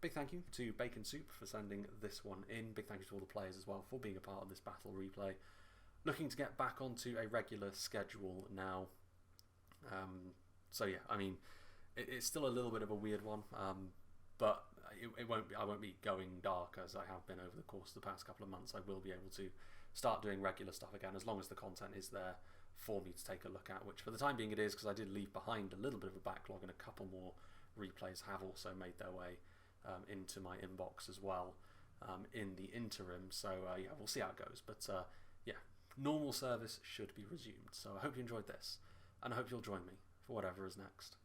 big thank you to Bacon Soup for sending this one in. Big thank you to all the players as well for being a part of this battle replay. Looking to get back onto a regular schedule now. So yeah, I mean, it's still a little bit of a weird one, but it won't be. I won't be going dark as I have been over the course of the past couple of months. I will be able to start doing regular stuff again, as long as the content is there for me to take a look at, which for the time being it is, because I did leave behind a little bit of a backlog, and a couple more replays have also made their way into my inbox as well in the interim. So yeah, we'll see how it goes. But yeah, normal service should be resumed. So I hope you enjoyed this, and I hope you'll join me for whatever is next.